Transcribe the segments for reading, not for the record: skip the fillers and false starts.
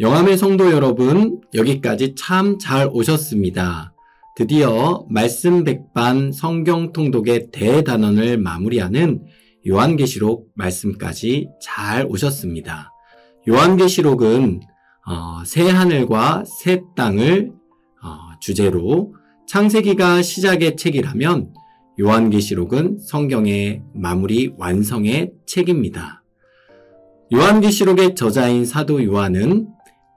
영암의 성도 여러분, 여기까지 참 잘 오셨습니다. 드디어 말씀 백반 성경 통독의 대단원을 마무리하는 요한계시록 말씀까지 잘 오셨습니다. 요한계시록은 새 하늘과 새 땅을 주제로 창세기가 시작의 책이라면 요한계시록은 성경의 마무리 완성의 책입니다. 요한계시록의 저자인 사도 요한은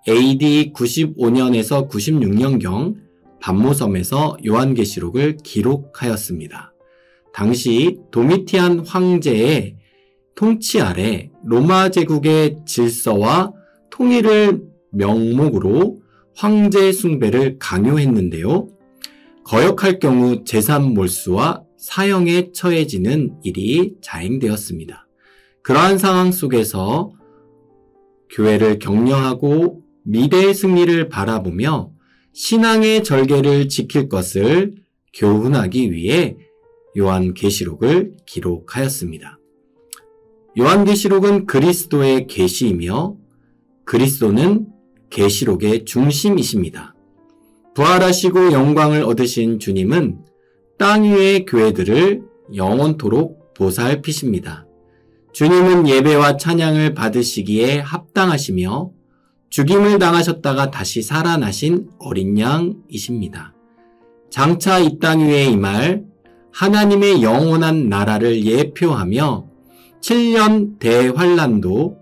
AD 95년에서 96년경 반모섬에서 요한계시록을 기록하였습니다. 당시 도미티안 황제의 통치 아래 로마 제국의 질서와 통일을 명목으로 황제 숭배를 강요했는데요. 거역할 경우 재산 몰수와 사형에 처해지는 일이 자행되었습니다. 그러한 상황 속에서 교회를 격려하고 미래의 승리를 바라보며 신앙의 절개를 지킬 것을 교훈하기 위해 요한계시록을 기록하였습니다. 요한계시록은 그리스도의 계시이며 그리스도는 계시록의 중심이십니다. 부활하시고 영광을 얻으신 주님은 땅 위의 교회들을 영원토록 보살피십니다. 주님은 예배와 찬양을 받으시기에 합당하시며 죽임을 당하셨다가 다시 살아나신 어린 양이십니다. 장차 이 땅 위에 임할 하나님의 영원한 나라를 예표하며 7년 대환란도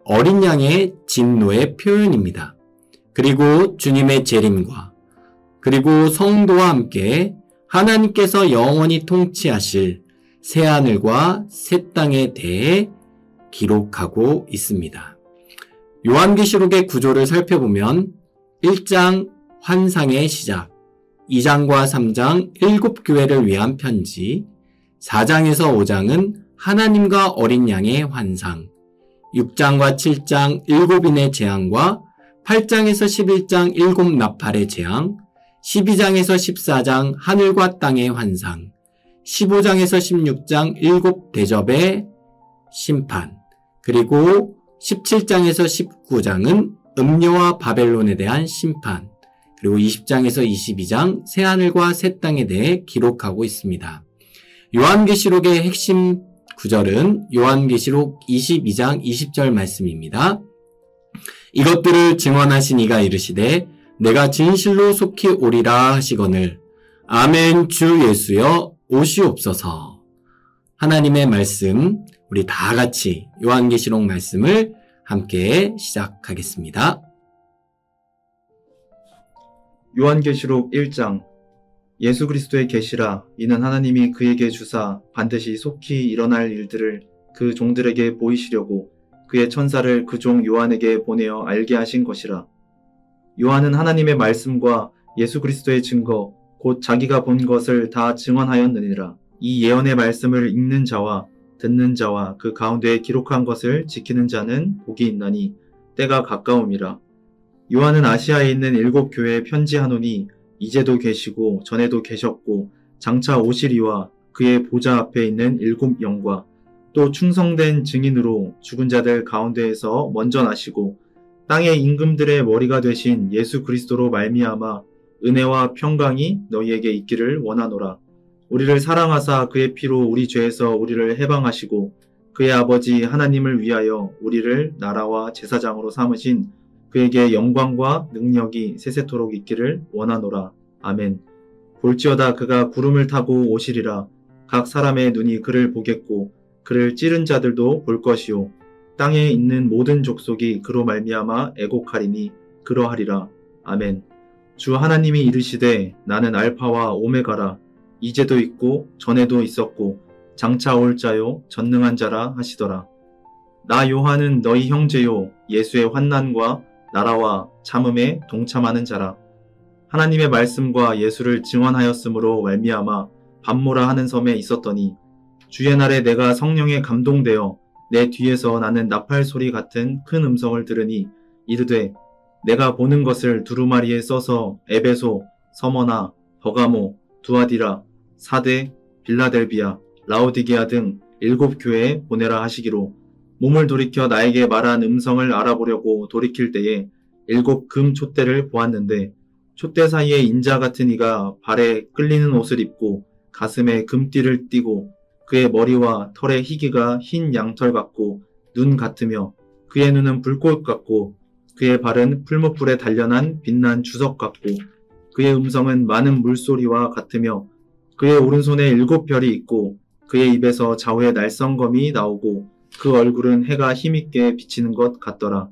어린 양의 진노의 표현입니다. 그리고 주님의 재림과 그리고 성도와 함께 하나님께서 영원히 통치하실 새하늘과 새 땅에 대해 기록하고 있습니다. 요한계시록의 구조를 살펴보면 1장 환상의 시작, 2장과 3장 7교회를 위한 편지, 4장에서 5장은 하나님과 어린 양의 환상, 6장과 7장 7인의 재앙과 8장에서 11장 7 나팔의 재앙, 12장에서 14장 하늘과 땅의 환상, 15장에서 16장 7 대접의 심판, 그리고 17장에서 19장은 음료와 바벨론에 대한 심판, 그리고 20장에서 22장 새하늘과 새 땅에 대해 기록하고 있습니다. 요한계시록의 핵심 구절은 요한계시록 22장 20절 말씀입니다. 이것들을 증언하신 이가 이르시되 내가 진실로 속히 오리라 하시거늘 아멘. 주 예수여 오시옵소서. 하나님의 말씀, 우리 다 같이 요한계시록 말씀을 함께 시작하겠습니다. 요한계시록 1장. 예수 그리스도의 계시라. 이는 하나님이 그에게 주사 반드시 속히 일어날 일들을 그 종들에게 보이시려고 그의 천사를 그 종 요한에게 보내어 알게 하신 것이라. 요한은 하나님의 말씀과 예수 그리스도의 증거 곧 자기가 본 것을 다 증언하였느니라. 이 예언의 말씀을 읽는 자와 듣는 자와 그 가운데에 기록한 것을 지키는 자는 복이 있나니 때가 가까움이라. 요한은 아시아에 있는 7 교회에 편지하노니 이제도 계시고 전에도 계셨고 장차 오시리와 그의 보좌 앞에 있는 7 영과 또 충성된 증인으로 죽은 자들 가운데에서 먼저 나시고 땅의 임금들의 머리가 되신 예수 그리스도로 말미암아 은혜와 평강이 너희에게 있기를 원하노라. 우리를 사랑하사 그의 피로 우리 죄에서 우리를 해방하시고 그의 아버지 하나님을 위하여 우리를 나라와 제사장으로 삼으신 그에게 영광과 능력이 세세토록 있기를 원하노라. 아멘. 볼지어다 그가 구름을 타고 오시리라. 각 사람의 눈이 그를 보겠고 그를 찌른 자들도 볼 것이요 땅에 있는 모든 족속이 그로 말미암아 애곡하리니 그러하리라. 아멘. 주 하나님이 이르시되 나는 알파와 오메가라. 이제도 있고 전에도 있었고 장차 올 자요 전능한 자라 하시더라. 나 요한은 너희 형제요 예수의 환난과 나라와 참음에 동참하는 자라. 하나님의 말씀과 예수를 증언하였으므로 말미암아 밤모라 하는 섬에 있었더니 주의 날에 내가 성령에 감동되어 내 뒤에서 나는 나팔 소리 같은 큰 음성을 들으니 이르되 내가 보는 것을 두루마리에 써서 에베소, 서머나, 버가모, 두아디라, 사데, 빌라델비아, 라오디게아 등 7 교회에 보내라 하시기로 몸을 돌이켜 나에게 말한 음성을 알아보려고 돌이킬 때에 7 금 촛대를 보았는데 촛대 사이에 인자 같은 이가 발에 끌리는 옷을 입고 가슴에 금띠를 띠고 그의 머리와 털의 희기가 흰 양털 같고 눈 같으며 그의 눈은 불꽃 같고 그의 발은 풀무불에 단련한 빛난 주석 같고 그의 음성은 많은 물소리와 같으며 그의 오른손에 7 별이 있고 그의 입에서 좌우에 날성검이 나오고 그 얼굴은 해가 힘있게 비치는 것 같더라.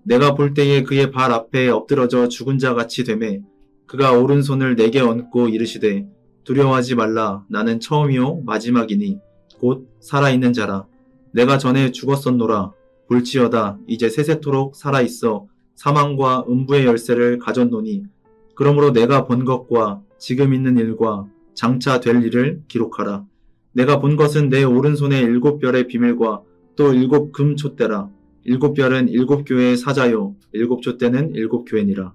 내가 볼 때에 그의 발 앞에 엎드러져 죽은 자 같이 되매 그가 오른손을 내게 얹고 이르시되 두려워하지 말라. 나는 처음이요 마지막이니 곧 살아있는 자라. 내가 전에 죽었었노라. 볼지어다 이제 세세토록 살아있어 사망과 음부의 열쇠를 가졌노니 그러므로 내가 본 것과 지금 있는 일과 장차 될 일을 기록하라. 내가 본 것은 내 오른손에 7 별의 비밀과 또 7 금 촛대라. 7 별은 7 교회의 사자요 7 촛대는 7 교회니라.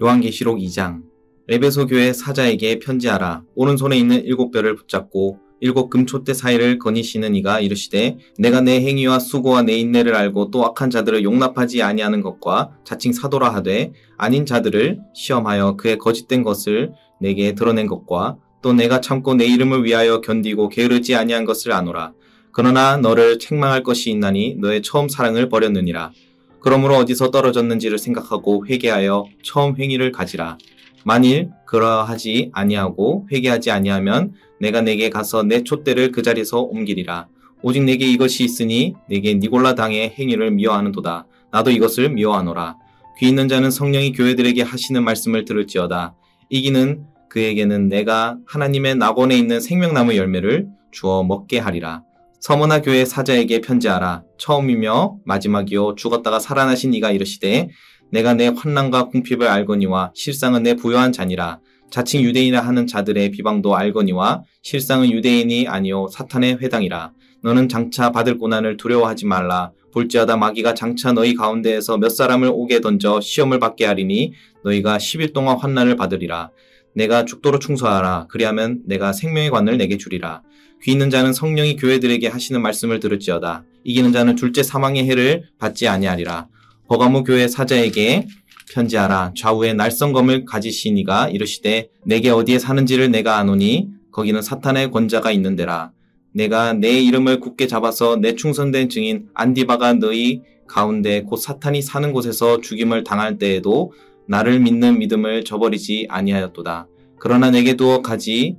요한계시록 2장. 에베소 교회 사자에게 편지하라. 오른손에 있는 7 별을 붙잡고 7 금촛대 사이를 거니시는 이가 이르시되 내가 내 행위와 수고와 내 인내를 알고 또 악한 자들을 용납하지 아니하는 것과 자칭 사도라 하되 아닌 자들을 시험하여 그의 거짓된 것을 내게 드러낸 것과 또 내가 참고 내 이름을 위하여 견디고 게으르지 아니한 것을 아노라. 그러나 너를 책망할 것이 있나니 너의 처음 사랑을 버렸느니라. 그러므로 어디서 떨어졌는지를 생각하고 회개하여 처음 행위를 가지라. 만일 그러하지 아니하고 회개하지 아니하면 내가 내게 가서 내 촛대를 그 자리에서 옮기리라. 오직 내게 이것이 있으니 내게 니골라 당의 행위를 미워하는도다. 나도 이것을 미워하노라. 귀 있는 자는 성령이 교회들에게 하시는 말씀을 들을지어다. 이기는 그에게는 내가 하나님의 낙원에 있는 생명나무 열매를 주어 먹게 하리라. 서머나 교회 사자에게 편지하라. 처음이며 마지막이요 죽었다가 살아나신 이가 이르시되 내가 내 환난과 궁핍을 알거니와 실상은 내 부요한 잔이라. 자칭 유대인이라 하는 자들의 비방도 알거니와 실상은 유대인이 아니요 사탄의 회당이라. 너는 장차 받을 고난을 두려워하지 말라. 볼지어다 마귀가 장차 너희 가운데에서 몇 사람을 옥에 던져 시험을 받게 하리니 너희가 10일 동안 환난을 받으리라. 내가 죽도록 충성하라. 그리하면 내가 생명의 관을 내게 주리라. 귀 있는 자는 성령이 교회들에게 하시는 말씀을 들을지어다. 이기는 자는 둘째 사망의 해를 받지 아니하리라. 버가모 교회 사자에게 편지하라. 좌우에 날성검을 가지신 이가 이르시되 내게 어디에 사는지를 내가 아노니 거기는 사탄의 권자가 있는 데라. 내가 내 이름을 굳게 잡아서 내 충성된 증인 안디바가 너희 가운데 곧 사탄이 사는 곳에서 죽임을 당할 때에도 나를 믿는 믿음을 저버리지 아니하였도다. 그러나 내게 두어 가지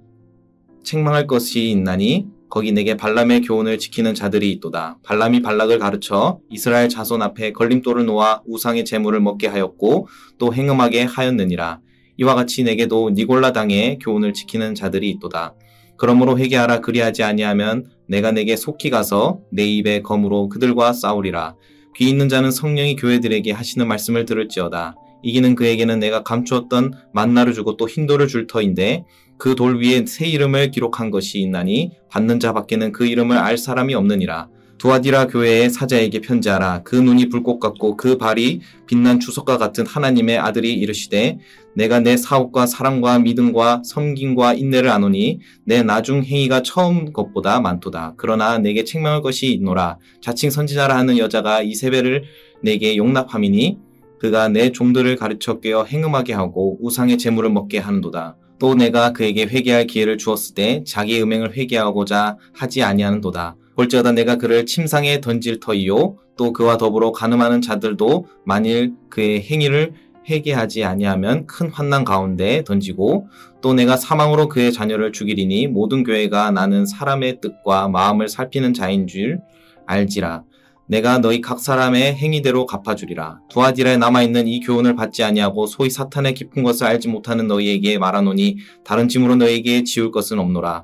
책망할 것이 있나니 거기 내게 발람의 교훈을 지키는 자들이 있도다. 발람이 발락을 가르쳐 이스라엘 자손 앞에 걸림돌을 놓아 우상의 제물을 먹게 하였고 또 행음하게 하였느니라. 이와 같이 내게도 니골라 당의 교훈을 지키는 자들이 있도다. 그러므로 회개하라. 그리하지 아니하면 내가 내게 속히 가서 내 입의 검으로 그들과 싸우리라. 귀 있는 자는 성령이 교회들에게 하시는 말씀을 들을지어다. 이기는 그에게는 내가 감추었던 만나를 주고 또 흰돌을 줄 터인데 그 돌 위에 새 이름을 기록한 것이 있나니 받는 자 밖에는 그 이름을 알 사람이 없느니라. 두아디라 교회의 사자에게 편지하라. 그 눈이 불꽃 같고 그 발이 빛난 주석과 같은 하나님의 아들이 이르시되 내가 내 사업과 사랑과 믿음과 섬김과 인내를 아노니 내 나중 행위가 처음 것보다 많도다. 그러나 내게 책망할 것이 있노라. 자칭 선지자라 하는 여자가 이세벨을 내게 용납함이니 그가 내 종들을 가르쳐 깨어 행음하게 하고 우상의 제물을 먹게 하는도다. 또 내가 그에게 회개할 기회를 주었을 때 자기 음행을 회개하고자 하지 아니하는도다. 볼지어다 내가 그를 침상에 던질 터이요 또 그와 더불어 간음하는 자들도 만일 그의 행위를 회개하지 아니하면 큰 환난 가운데 던지고 또 내가 사망으로 그의 자녀를 죽이리니 모든 교회가 나는 사람의 뜻과 마음을 살피는 자인 줄 알지라. 내가 너희 각 사람의 행위대로 갚아주리라. 두아디라에 남아있는 이 교훈을 받지 아니하고 소위 사탄의 깊은 것을 알지 못하는 너희에게 말하노니 다른 짐으로 너희에게 지울 것은 없노라.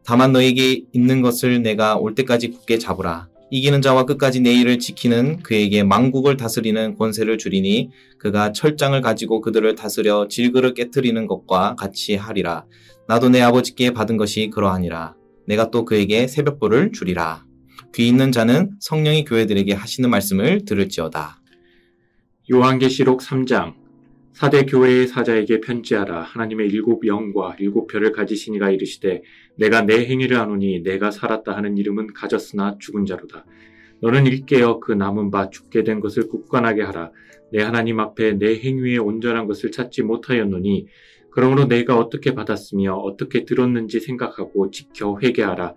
다만 너희에게 있는 것을 내가 올 때까지 굳게 잡으라. 이기는 자와 끝까지 내 일을 지키는 그에게 만국을 다스리는 권세를 주리니 그가 철장을 가지고 그들을 다스려 질그를 깨트리는 것과 같이 하리라. 나도 내 아버지께 받은 것이 그러하니라. 내가 또 그에게 새벽보를 주리라. 귀 있는 자는 성령이 교회들에게 하시는 말씀을 들을지어다. 요한계시록 3장. 사대 교회의 사자에게 편지하라. 하나님의 7 영과 7 별을 가지신 이가 이르시되 내가 내 행위를 아노니 내가 살았다 하는 이름은 가졌으나 죽은 자로다. 너는 일깨어 그 남은 바 죽게 된 것을 굳건하게 하라. 내 하나님 앞에 내 행위의 온전한 것을 찾지 못하였노니 그러므로 내가 어떻게 받았으며 어떻게 들었는지 생각하고 지켜 회개하라.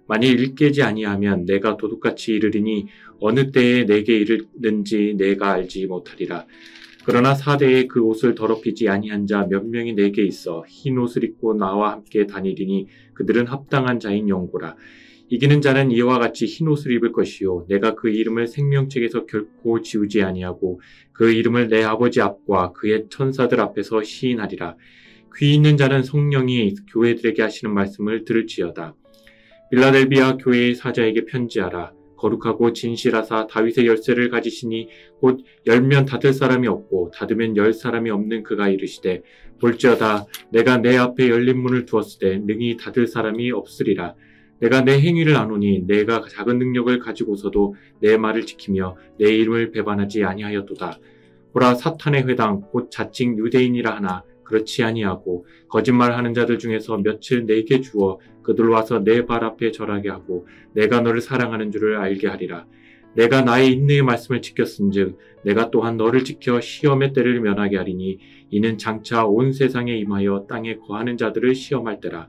만일 일깨지 아니하면 내가 도둑같이 이르리니 어느 때에 내게 이르는지 내가 알지 못하리라. 그러나 사대에 그 옷을 더럽히지 아니한 자 몇 명이 내게 있어 흰 옷을 입고 나와 함께 다니리니 그들은 합당한 자인 영고라. 이기는 자는 이와 같이 흰 옷을 입을 것이요 내가 그 이름을 생명책에서 결코 지우지 아니하고 그 이름을 내 아버지 앞과 그의 천사들 앞에서 시인하리라. 귀 있는 자는 성령이 교회들에게 하시는 말씀을 들을지어다. 빌라델비아 교회의 사자에게 편지하라. 거룩하고 진실하사 다윗의 열쇠를 가지시니 곧 열면 닫을 사람이 없고 닫으면 열 사람이 없는 그가 이르시되 볼지어다 내가 내 앞에 열린 문을 두었으되 능히 닫을 사람이 없으리라. 내가 내 행위를 아노니 내가 작은 능력을 가지고서도 내 말을 지키며 내 이름을 배반하지 아니하였도다. 보라 사탄의 회당 곧 자칭 유대인이라 하나 그렇지 아니하고 거짓말하는 자들 중에서 며칠 내게 주어 그들 와서 내 발 앞에 절하게 하고 내가 너를 사랑하는 줄을 알게 하리라. 내가 나의 인내의 말씀을 지켰은즉 내가 또한 너를 지켜 시험의 때를 면하게 하리니 이는 장차 온 세상에 임하여 땅에 거하는 자들을 시험할 때라.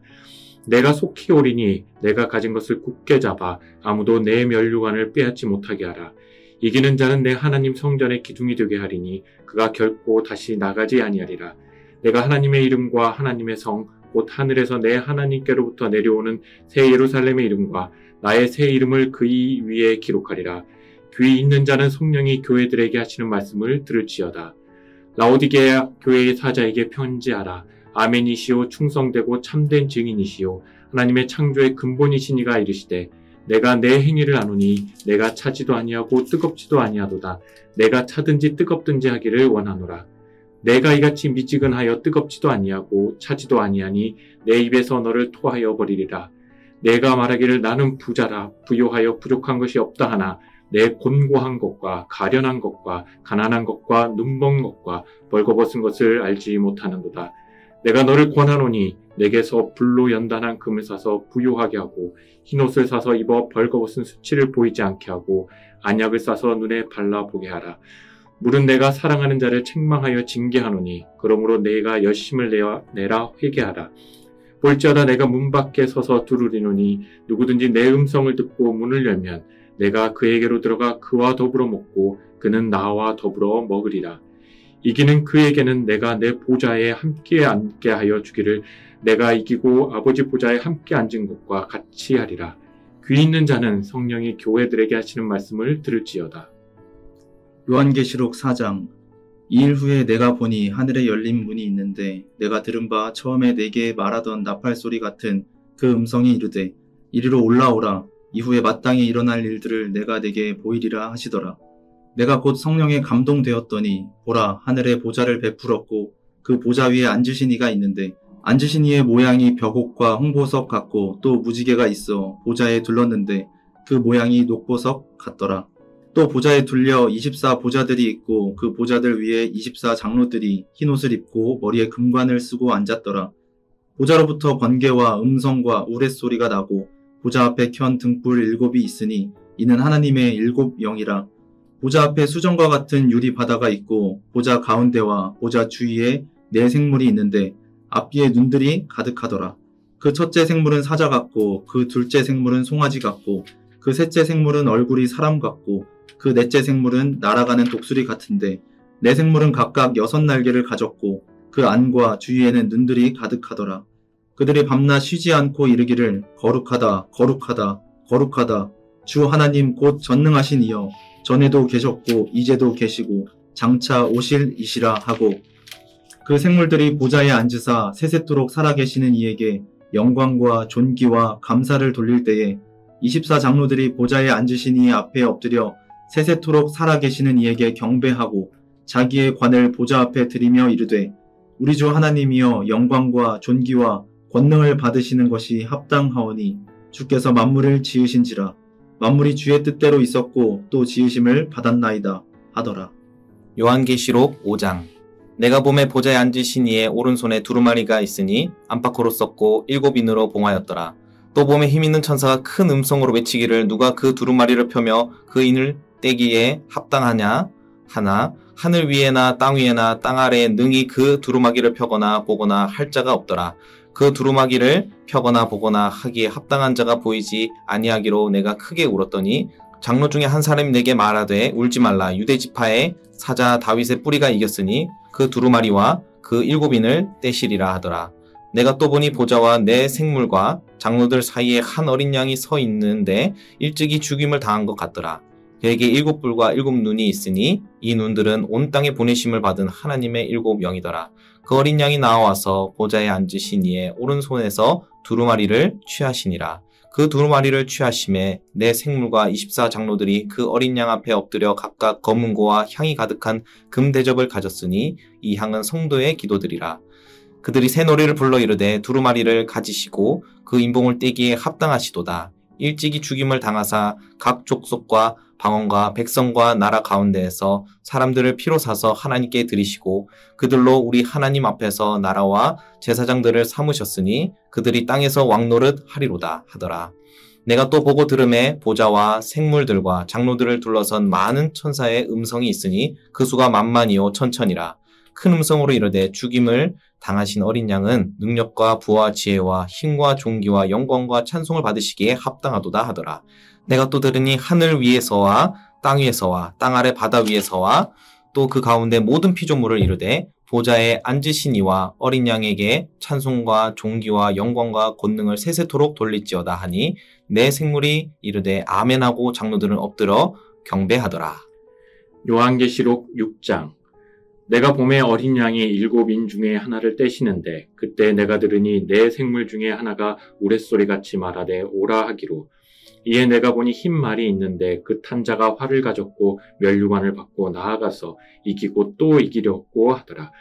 내가 속히 오리니 내가 가진 것을 굳게 잡아 아무도 내 면류관을 빼앗지 못하게 하라. 이기는 자는 내 하나님 성전의 기둥이 되게 하리니 그가 결코 다시 나가지 아니하리라. 내가 하나님의 이름과 하나님의 성 곧 하늘에서 내 하나님께로부터 내려오는 새 예루살렘의 이름과 나의 새 이름을 그 위에 기록하리라. 귀 있는 자는 성령이 교회들에게 하시는 말씀을 들을지어다. 라오디게아 교회의 사자에게 편지하라. 아멘이시오 충성되고 참된 증인이시오 하나님의 창조의 근본이신 이가 이르시되 내가 내 행위를 아노니 내가 차지도 아니하고 뜨겁지도 아니하도다. 내가 차든지 뜨겁든지 하기를 원하노라. 내가 이같이 미지근하여 뜨겁지도 아니하고 차지도 아니하니 내 입에서 너를 토하여 버리리라. 내가 말하기를 나는 부자라 부요하여 부족한 것이 없다 하나 내 곤고한 것과 가련한 것과 가난한 것과 눈먼 것과 벌거벗은 것을 알지 못하는도다. 내가 너를 권하노니 내게서 불로 연단한 금을 사서 부요하게 하고 흰옷을 사서 입어 벌거벗은 수치를 보이지 않게 하고 안약을 싸서 눈에 발라보게 하라. 물은 내가 사랑하는 자를 책망하여 징계하노니 그러므로 내가 열심을 내라 회개하라. 볼지어다 내가 문 밖에 서서 두루리노니 누구든지 내 음성을 듣고 문을 열면 내가 그에게로 들어가 그와 더불어 먹고 그는 나와 더불어 먹으리라. 이기는 그에게는 내가 내 보좌에 함께 앉게 하여 주기를 내가 이기고 아버지 보좌에 함께 앉은 것과 같이 하리라. 귀 있는 자는 성령이 교회들에게 하시는 말씀을 들을지어다. 요한계시록 4장. 이 일 후에 내가 보니 하늘에 열린 문이 있는데 내가 들은 바 처음에 내게 말하던 나팔 소리 같은 그 음성이 이르되 이리로 올라오라. 이후에 마땅히 일어날 일들을 내가 내게 보이리라 하시더라. 내가 곧 성령에 감동되었더니 보라 하늘에 보좌를 베풀었고 그 보좌 위에 앉으신 이가 있는데 앉으신 이의 모양이 벽옥과 홍보석 같고 또 무지개가 있어 보좌에 둘렀는데 그 모양이 녹보석 같더라. 또 보좌에 둘려 24 보좌들이 있고 그 보좌들 위에 24 장로들이 흰옷을 입고 머리에 금관을 쓰고 앉았더라. 보좌로부터 번개와 음성과 우레소리가 나고 보좌 앞에 켠 등불 7이 있으니 이는 하나님의 7 영이라. 보좌 앞에 수정과 같은 유리 바다가 있고 보좌 가운데와 보좌 주위에 4 생물이 있는데 앞뒤에 눈들이 가득하더라. 그 첫째 생물은 사자 같고 그 둘째 생물은 송아지 같고 그 셋째 생물은 얼굴이 사람 같고 그 넷째 생물은 날아가는 독수리 같은데 4 생물은 각각 6 날개를 가졌고 그 안과 주위에는 눈들이 가득하더라. 그들이 밤낮 쉬지 않고 이르기를 거룩하다 거룩하다 거룩하다 주 하나님 곧 전능하신 이여 전에도 계셨고 이제도 계시고 장차 오실 이시라 하고 그 생물들이 보좌에 앉으사 세세토록 살아계시는 이에게 영광과 존귀와 감사를 돌릴 때에 24 장로들이 보좌에 앉으신 이 앞에 엎드려 세세토록 살아계시는 이에게 경배하고 자기의 관을 보좌 앞에 드리며 이르되 우리 주 하나님이여 영광과 존귀와 권능을 받으시는 것이 합당하오니 주께서 만물을 지으신지라. 만물이 주의 뜻대로 있었고 또 지으심을 받았나이다 하더라. 요한계시록 5장. 내가 봄에 보좌에 앉으신 이의 오른손에 두루마리가 있으니 안팎으로 썼고 7인으로 봉하였더라. 또 봄에 힘있는 천사가 큰 음성으로 외치기를 누가 그 두루마리를 펴며 그 인을 떼기에 합당하냐 하나 하늘 위에나 땅 위에나 땅 아래에 능히 그 두루마기를 펴거나 보거나 할 자가 없더라. 그 두루마기를 펴거나 보거나 하기에 합당한 자가 보이지 아니하기로 내가 크게 울었더니 장로 중에 한 사람이 내게 말하되 울지 말라. 유대 지파의 사자 다윗의 뿌리가 이겼으니 그 두루마리와 그 7인을 떼시리라 하더라. 내가 또 보니 보좌와 내 생물과 장로들 사이에 한 어린 양이 서 있는데 일찍이 죽임을 당한 것 같더라. 그에게 7뿔과 7눈이 있으니 이 눈들은 온 땅에 보내심을 받은 하나님의 7영이더라. 그 어린 양이 나와서 보좌에 앉으신 이의 오른손에서 두루마리를 취하시니라. 그 두루마리를 취하심에 내 생물과 24장로들이 그 어린 양 앞에 엎드려 각각 검은고와 향이 가득한 금대접을 가졌으니 이 향은 성도의 기도들이라. 그들이 새 노래를 불러 이르되 두루마리를 가지시고 그 인봉을 떼기에 합당하시도다. 일찍이 죽임을 당하사 각 족속과 방언과 백성과 나라 가운데에서 사람들을 피로 사서 하나님께 드리시고 그들로 우리 하나님 앞에서 나라와 제사장들을 삼으셨으니 그들이 땅에서 왕노릇 하리로다 하더라. 내가 또 보고 들음에 보좌와 생물들과 장로들을 둘러선 많은 천사의 음성이 있으니 그 수가 만만이요 천천이라. 큰 음성으로 이르되 죽임을 당하신 어린 양은 능력과 부와 지혜와 힘과 존귀와 영광과 찬송을 받으시기에 합당하도다 하더라. 내가 또 들으니 하늘 위에서와 땅 위에서와 땅 아래 바다 위에서와 또 그 가운데 모든 피조물을 이르되 보좌에 앉으신 이와 어린 양에게 찬송과 존귀와 영광과 권능을 세세토록 돌릴지어다 하니 내 생물이 이르되 아멘하고 장로들은 엎드려 경배하더라. 요한계시록 6장. 내가 봄에 어린 양이 7인 중에 하나를 떼시는데 그때 내가 들으니 내 생물 중에 하나가 우레소리같이 말하되 오라 하기로. 이에 내가 보니 흰 말이 있는데 그 탄 자가 활을 가졌고 면류관을 받고 나아가서 이기고 또 이기려고 하더라.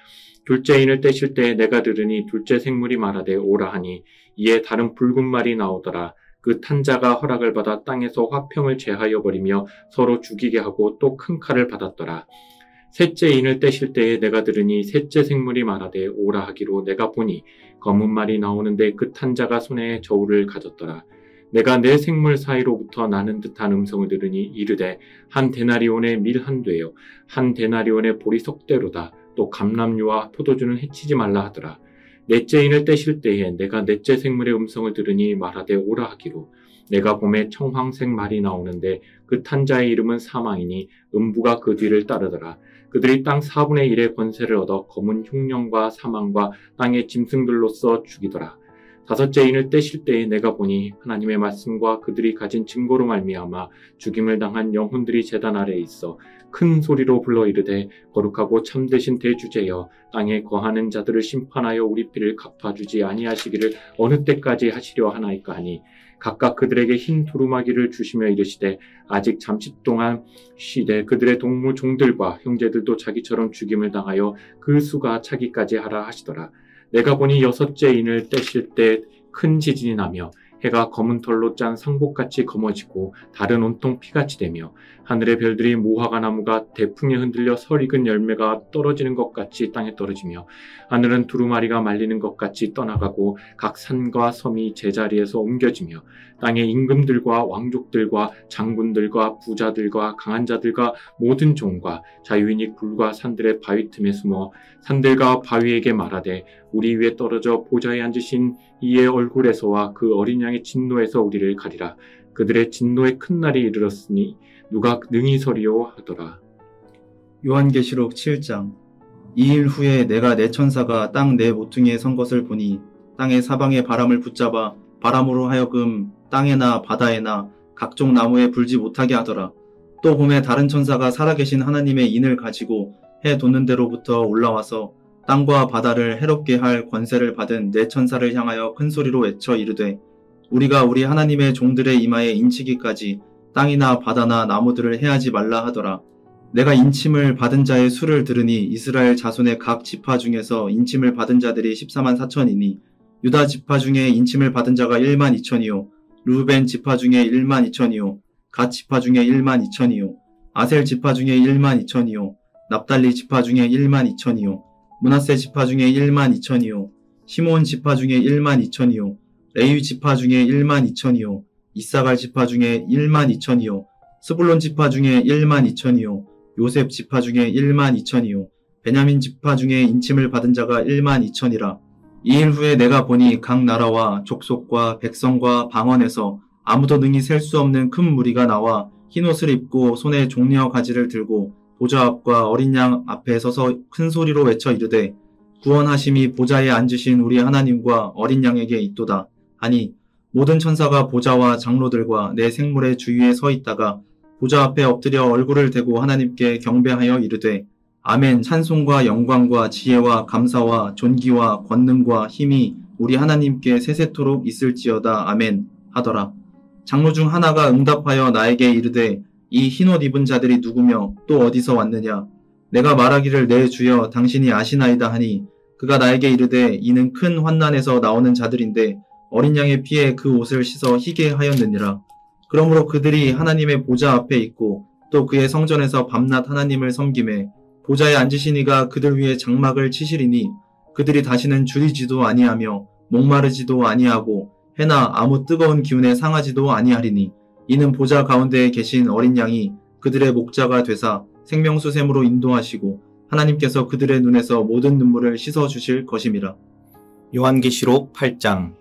둘째 인을 떼실 때 내가 들으니 둘째 생물이 말하되 오라 하니 이에 다른 붉은 말이 나오더라. 그 탄 자가 허락을 받아 땅에서 화평을 제하여 버리며 서로 죽이게 하고 또 큰 칼을 받았더라. 셋째 인을 떼실 때에 내가 들으니 셋째 생물이 말하되 오라 하기로 내가 보니 검은 말이 나오는데 그 탄 자가 손에 저울을 가졌더라. 내가 내 생물 사이로부터 나는 듯한 음성을 들으니 이르되 한 데나리온의 밀 한 되요 한 데나리온의 보리 석대로다. 또 감람류와 포도주는 해치지 말라 하더라. 넷째 인을 떼실 때에 내가 넷째 생물의 음성을 들으니 말하되 오라 하기로. 내가 봄에 청황색 말이 나오는데 그 탄 자의 이름은 사망이니 음부가 그 뒤를 따르더라. 그들이 땅 4분의 1의 권세를 얻어 검은 흉령과 사망과 땅의 짐승들로서 죽이더라. 다섯째 인을 떼실 때에 내가 보니 하나님의 말씀과 그들이 가진 증거로 말미암아 죽임을 당한 영혼들이 제단 아래에 있어 큰 소리로 불러 이르되 거룩하고 참되신 대주제여 땅에 거하는 자들을 심판하여 우리 피를 갚아주지 아니하시기를 어느 때까지 하시려 하나이까 하니 각각 그들에게 흰 두루마기를 주시며 이르시되 아직 잠시 동안 쉬되 그들의 동무 종들과 형제들도 자기처럼 죽임을 당하여 그 수가 차기까지 하라 하시더라. 내가 보니 여섯째 인을 떼실 때 큰 지진이 나며 해가 검은 털로 짠 상복같이 검어지고 달은 온통 피같이 되며 하늘의 별들이 무화과 나무가 대풍에 흔들려 설익은 열매가 떨어지는 것 같이 땅에 떨어지며 하늘은 두루마리가 말리는 것 같이 떠나가고 각 산과 섬이 제자리에서 옮겨지며 땅의 임금들과 왕족들과 장군들과 부자들과 강한 자들과 모든 종과 자유인이 굴과 산들의 바위 틈에 숨어 산들과 바위에게 말하되 우리 위에 떨어져 보좌에 앉으신 이의 얼굴에서와 그 어린 양의 진노에서 우리를 가리라. 그들의 진노의 큰 날이 이르렀으니 누가 능히 서리요 하더라. 요한계시록 7장. 2일 후에 내가 내 천사가 땅 내 모퉁이에 선 것을 보니 땅의 사방에 바람을 붙잡아 바람으로 하여금 땅에나 바다에나 각종 나무에 불지 못하게 하더라. 또 봄에 다른 천사가 살아계신 하나님의 인을 가지고 해 돋는 데로부터 올라와서 땅과 바다를 해롭게 할 권세를 받은 내 천사를 향하여 큰 소리로 외쳐 이르되 우리가 우리 하나님의 종들의 이마에 인치기까지 땅이나 바다나 나무들을 해하지 말라 하더라. 내가 인침을 받은 자의 수를 들으니 이스라엘 자손의 각 지파 중에서 인침을 받은 자들이 14만 4천이니 유다 지파 중에 인침을 받은 자가 1만 2천이요 루벤 지파 중에 1만 2천이요 갓 지파 중에 1만 2천이요 아셀 지파 중에 1만 2천이요 납달리 지파 중에 1만 2천이요 므낫세 지파 중에 1만 2천이요 시몬 지파 중에 1만 2천이요 레위 지파 중에 1만 2천이요 이사갈 지파 중에 1만 2천이요 스불론 지파 중에 1만 2천이요 요셉 지파 중에 1만 2천이요 베냐민 지파 중에 인침을 받은 자가 1만 2천이라. 이 일 후에 내가 보니 각 나라와 족속과 백성과 방언에서 아무도 능히 셀 수 없는 큰 무리가 나와 흰옷을 입고 손에 종려 가지를 들고 보좌 앞과 어린 양 앞에 서서 큰 소리로 외쳐 이르되 구원하심이 보좌에 앉으신 우리 하나님과 어린 양에게 있도다 하니, 모든 천사가 보좌와 장로들과 내 생물의 주위에 서 있다가 보좌 앞에 엎드려 얼굴을 대고 하나님께 경배하여 이르되 아멘. 찬송과 영광과 지혜와 감사와 존귀와 권능과 힘이 우리 하나님께 세세토록 있을지어다. 아멘 하더라. 장로 중 하나가 응답하여 나에게 이르되 이 흰옷 입은 자들이 누구며 또 어디서 왔느냐? 내가 말하기를 내 주여 당신이 아시나이다 하니, 그가 나에게 이르되 이는 큰 환난에서 나오는 자들인데 어린 양의 피에 그 옷을 씻어 희게 하였느니라. 그러므로 그들이 하나님의 보좌 앞에 있고 또 그의 성전에서 밤낮 하나님을 섬기매 보좌에 앉으신 이가 그들 위에 장막을 치시리니, 그들이 다시는 줄이지도 아니하며 목마르지도 아니하고 해나 아무 뜨거운 기운에 상하지도 아니하리니, 이는 보좌 가운데에 계신 어린 양이 그들의 목자가 되사 생명수샘으로 인도하시고 하나님께서 그들의 눈에서 모든 눈물을 씻어주실 것임이라. 요한계시록 8장.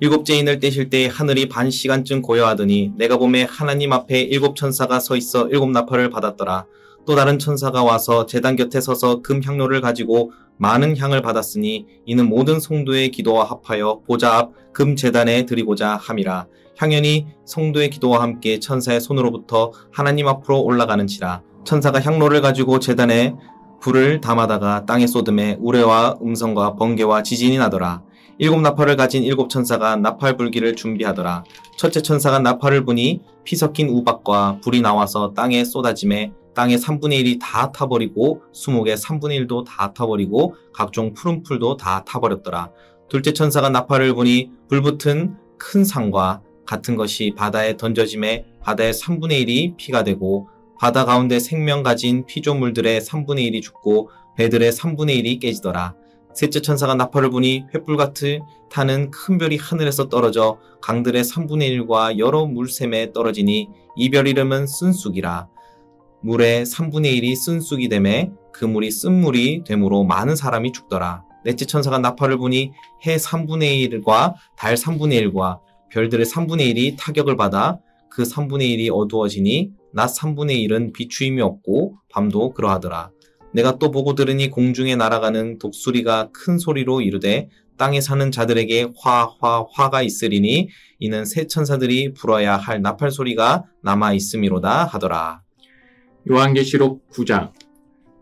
일곱째 인을 떼실 때 하늘이 반 시간쯤 고요하더니 내가 보매 하나님 앞에 일곱 천사가 서 있어 일곱 나팔을 받았더라. 또 다른 천사가 와서 제단 곁에 서서 금 향로를 가지고 많은 향을 받았으니 이는 모든 성도의 기도와 합하여 보좌 앞 금 제단에 드리고자 함이라. 향연이 성도의 기도와 함께 천사의 손으로부터 하나님 앞으로 올라가는지라. 천사가 향로를 가지고 제단에 불을 담아다가 땅에 쏟음에 우레와 음성과 번개와 지진이 나더라. 일곱 나팔을 가진 일곱 천사가 나팔 불기를 준비하더라. 첫째 천사가 나팔을 부니 피 섞인 우박과 불이 나와서 땅에 쏟아짐에 땅의 3분의 1이 다 타버리고 수목의 3분의 1도 다 타버리고 각종 푸른 풀도 다 타버렸더라. 둘째 천사가 나팔을 부니 불붙은 큰 상과 같은 것이 바다에 던져짐에 바다의 3분의 1이 피가 되고 바다 가운데 생명 가진 피조물들의 3분의 1이 죽고 배들의 3분의 1이 깨지더라. 셋째 천사가 나팔을 부니 횃불 같은 타는 큰 별이 하늘에서 떨어져 강들의 3분의 1과 여러 물샘에 떨어지니 이 별 이름은 쓴쑥이라. 물의 3분의 1이 쓴쑥이 되매 그 물이 쓴물이 되므로 많은 사람이 죽더라. 넷째 천사가 나팔을 부니 해 3분의 1과 달 3분의 1과 별들의 3분의 1이 타격을 받아 그 3분의 1이 어두워지니 낮 3분의 1은 비추임이 없고 밤도 그러하더라. 내가 또 보고 들으니 공중에 날아가는 독수리가 큰 소리로 이르되 땅에 사는 자들에게 화가 있으리니 이는 새 천사들이 불어야 할 나팔 소리가 남아 있음이로다 하더라. 요한계시록 9장.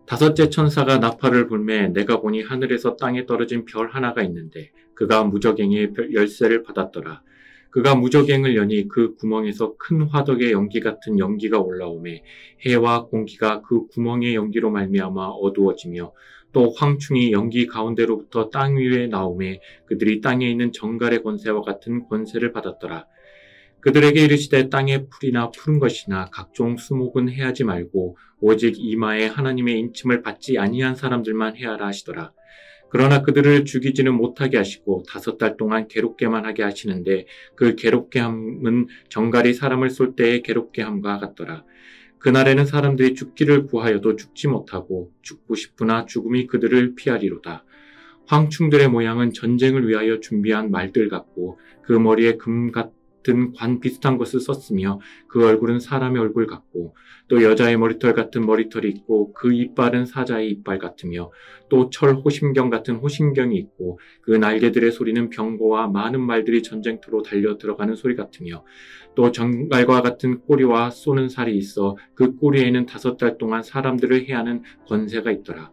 다섯째 천사가 나팔을 불매 내가 보니 하늘에서 땅에 떨어진 별 하나가 있는데 그가 무저갱의 열쇠를 받았더라. 그가 무저갱을 여니 그 구멍에서 큰 화덕의 연기 같은 연기가 올라오매 해와 공기가 그 구멍의 연기로 말미암아 어두워지며 또 황충이 연기 가운데로부터 땅 위에 나오매 그들이 땅에 있는 정갈의 권세와 같은 권세를 받았더라. 그들에게 이르시되 땅의 풀이나 푸른 것이나 각종 수목은 해하지 말고 오직 이마에 하나님의 인침을 받지 아니한 사람들만 해하라 하시더라. 그러나 그들을 죽이지는 못하게 하시고 5달 동안 괴롭게만 하게 하시는데 그 괴롭게 함은 정갈이 사람을 쏠 때의 괴롭게 함과 같더라. 그날에는 사람들이 죽기를 구하여도 죽지 못하고 죽고 싶으나 죽음이 그들을 피하리로다. 황충들의 모양은 전쟁을 위하여 준비한 말들 같고 그 머리에 금 같은 관 비슷한 것을 썼으며 그 얼굴은 사람의 얼굴 같고 또 여자의 머리털 같은 머리털이 있고 그 이빨은 사자의 이빨 같으며 또 철 호심경 같은 호심경이 있고 그 날개들의 소리는 병거와 많은 말들이 전쟁터로 달려 들어가는 소리 같으며 또 정갈과 같은 꼬리와 쏘는 살이 있어 그 꼬리에는 5달 동안 사람들을 해하는 권세가 있더라.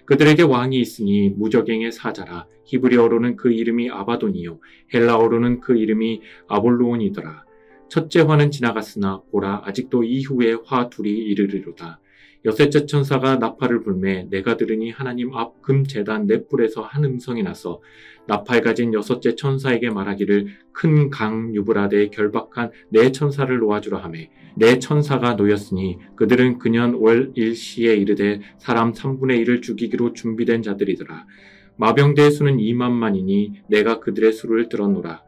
그들에게 왕이 있으니 무저갱의 사자라. 히브리어로는 그 이름이 아바돈이요 헬라어로는 그 이름이 아볼로온이더라. 첫째 화는 지나갔으나 보라 아직도 이후에 화 둘이 이르리로다. 여섯째 천사가 나팔을 불매 내가 들으니 하나님 앞 금 제단 넷불에서 한 음성이 나서 나팔 가진 여섯째 천사에게 말하기를 큰 강 유브라데에 결박한 네 천사를 놓아주라 하매 네 천사가 놓였으니 그들은 그년 월 일시에 이르되 사람 3분의 1을 죽이기로 준비된 자들이더라. 마병대의 수는 2만만이니 내가 그들의 수를 들었노라.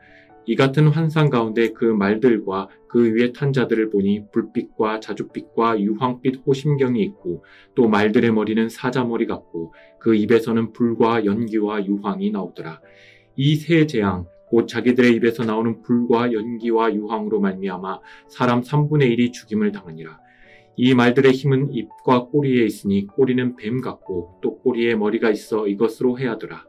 이 같은 환상 가운데 그 말들과 그 위에 탄 자들을 보니 불빛과 자줏빛과 유황빛 호심경이 있고 또 말들의 머리는 사자머리 같고 그 입에서는 불과 연기와 유황이 나오더라. 이 세 재앙 곧 자기들의 입에서 나오는 불과 연기와 유황으로 말미암아 사람 3분의 1이 죽임을 당하니라. 이 말들의 힘은 입과 꼬리에 있으니 꼬리는 뱀 같고 또 꼬리에 머리가 있어 이것으로 해하더라.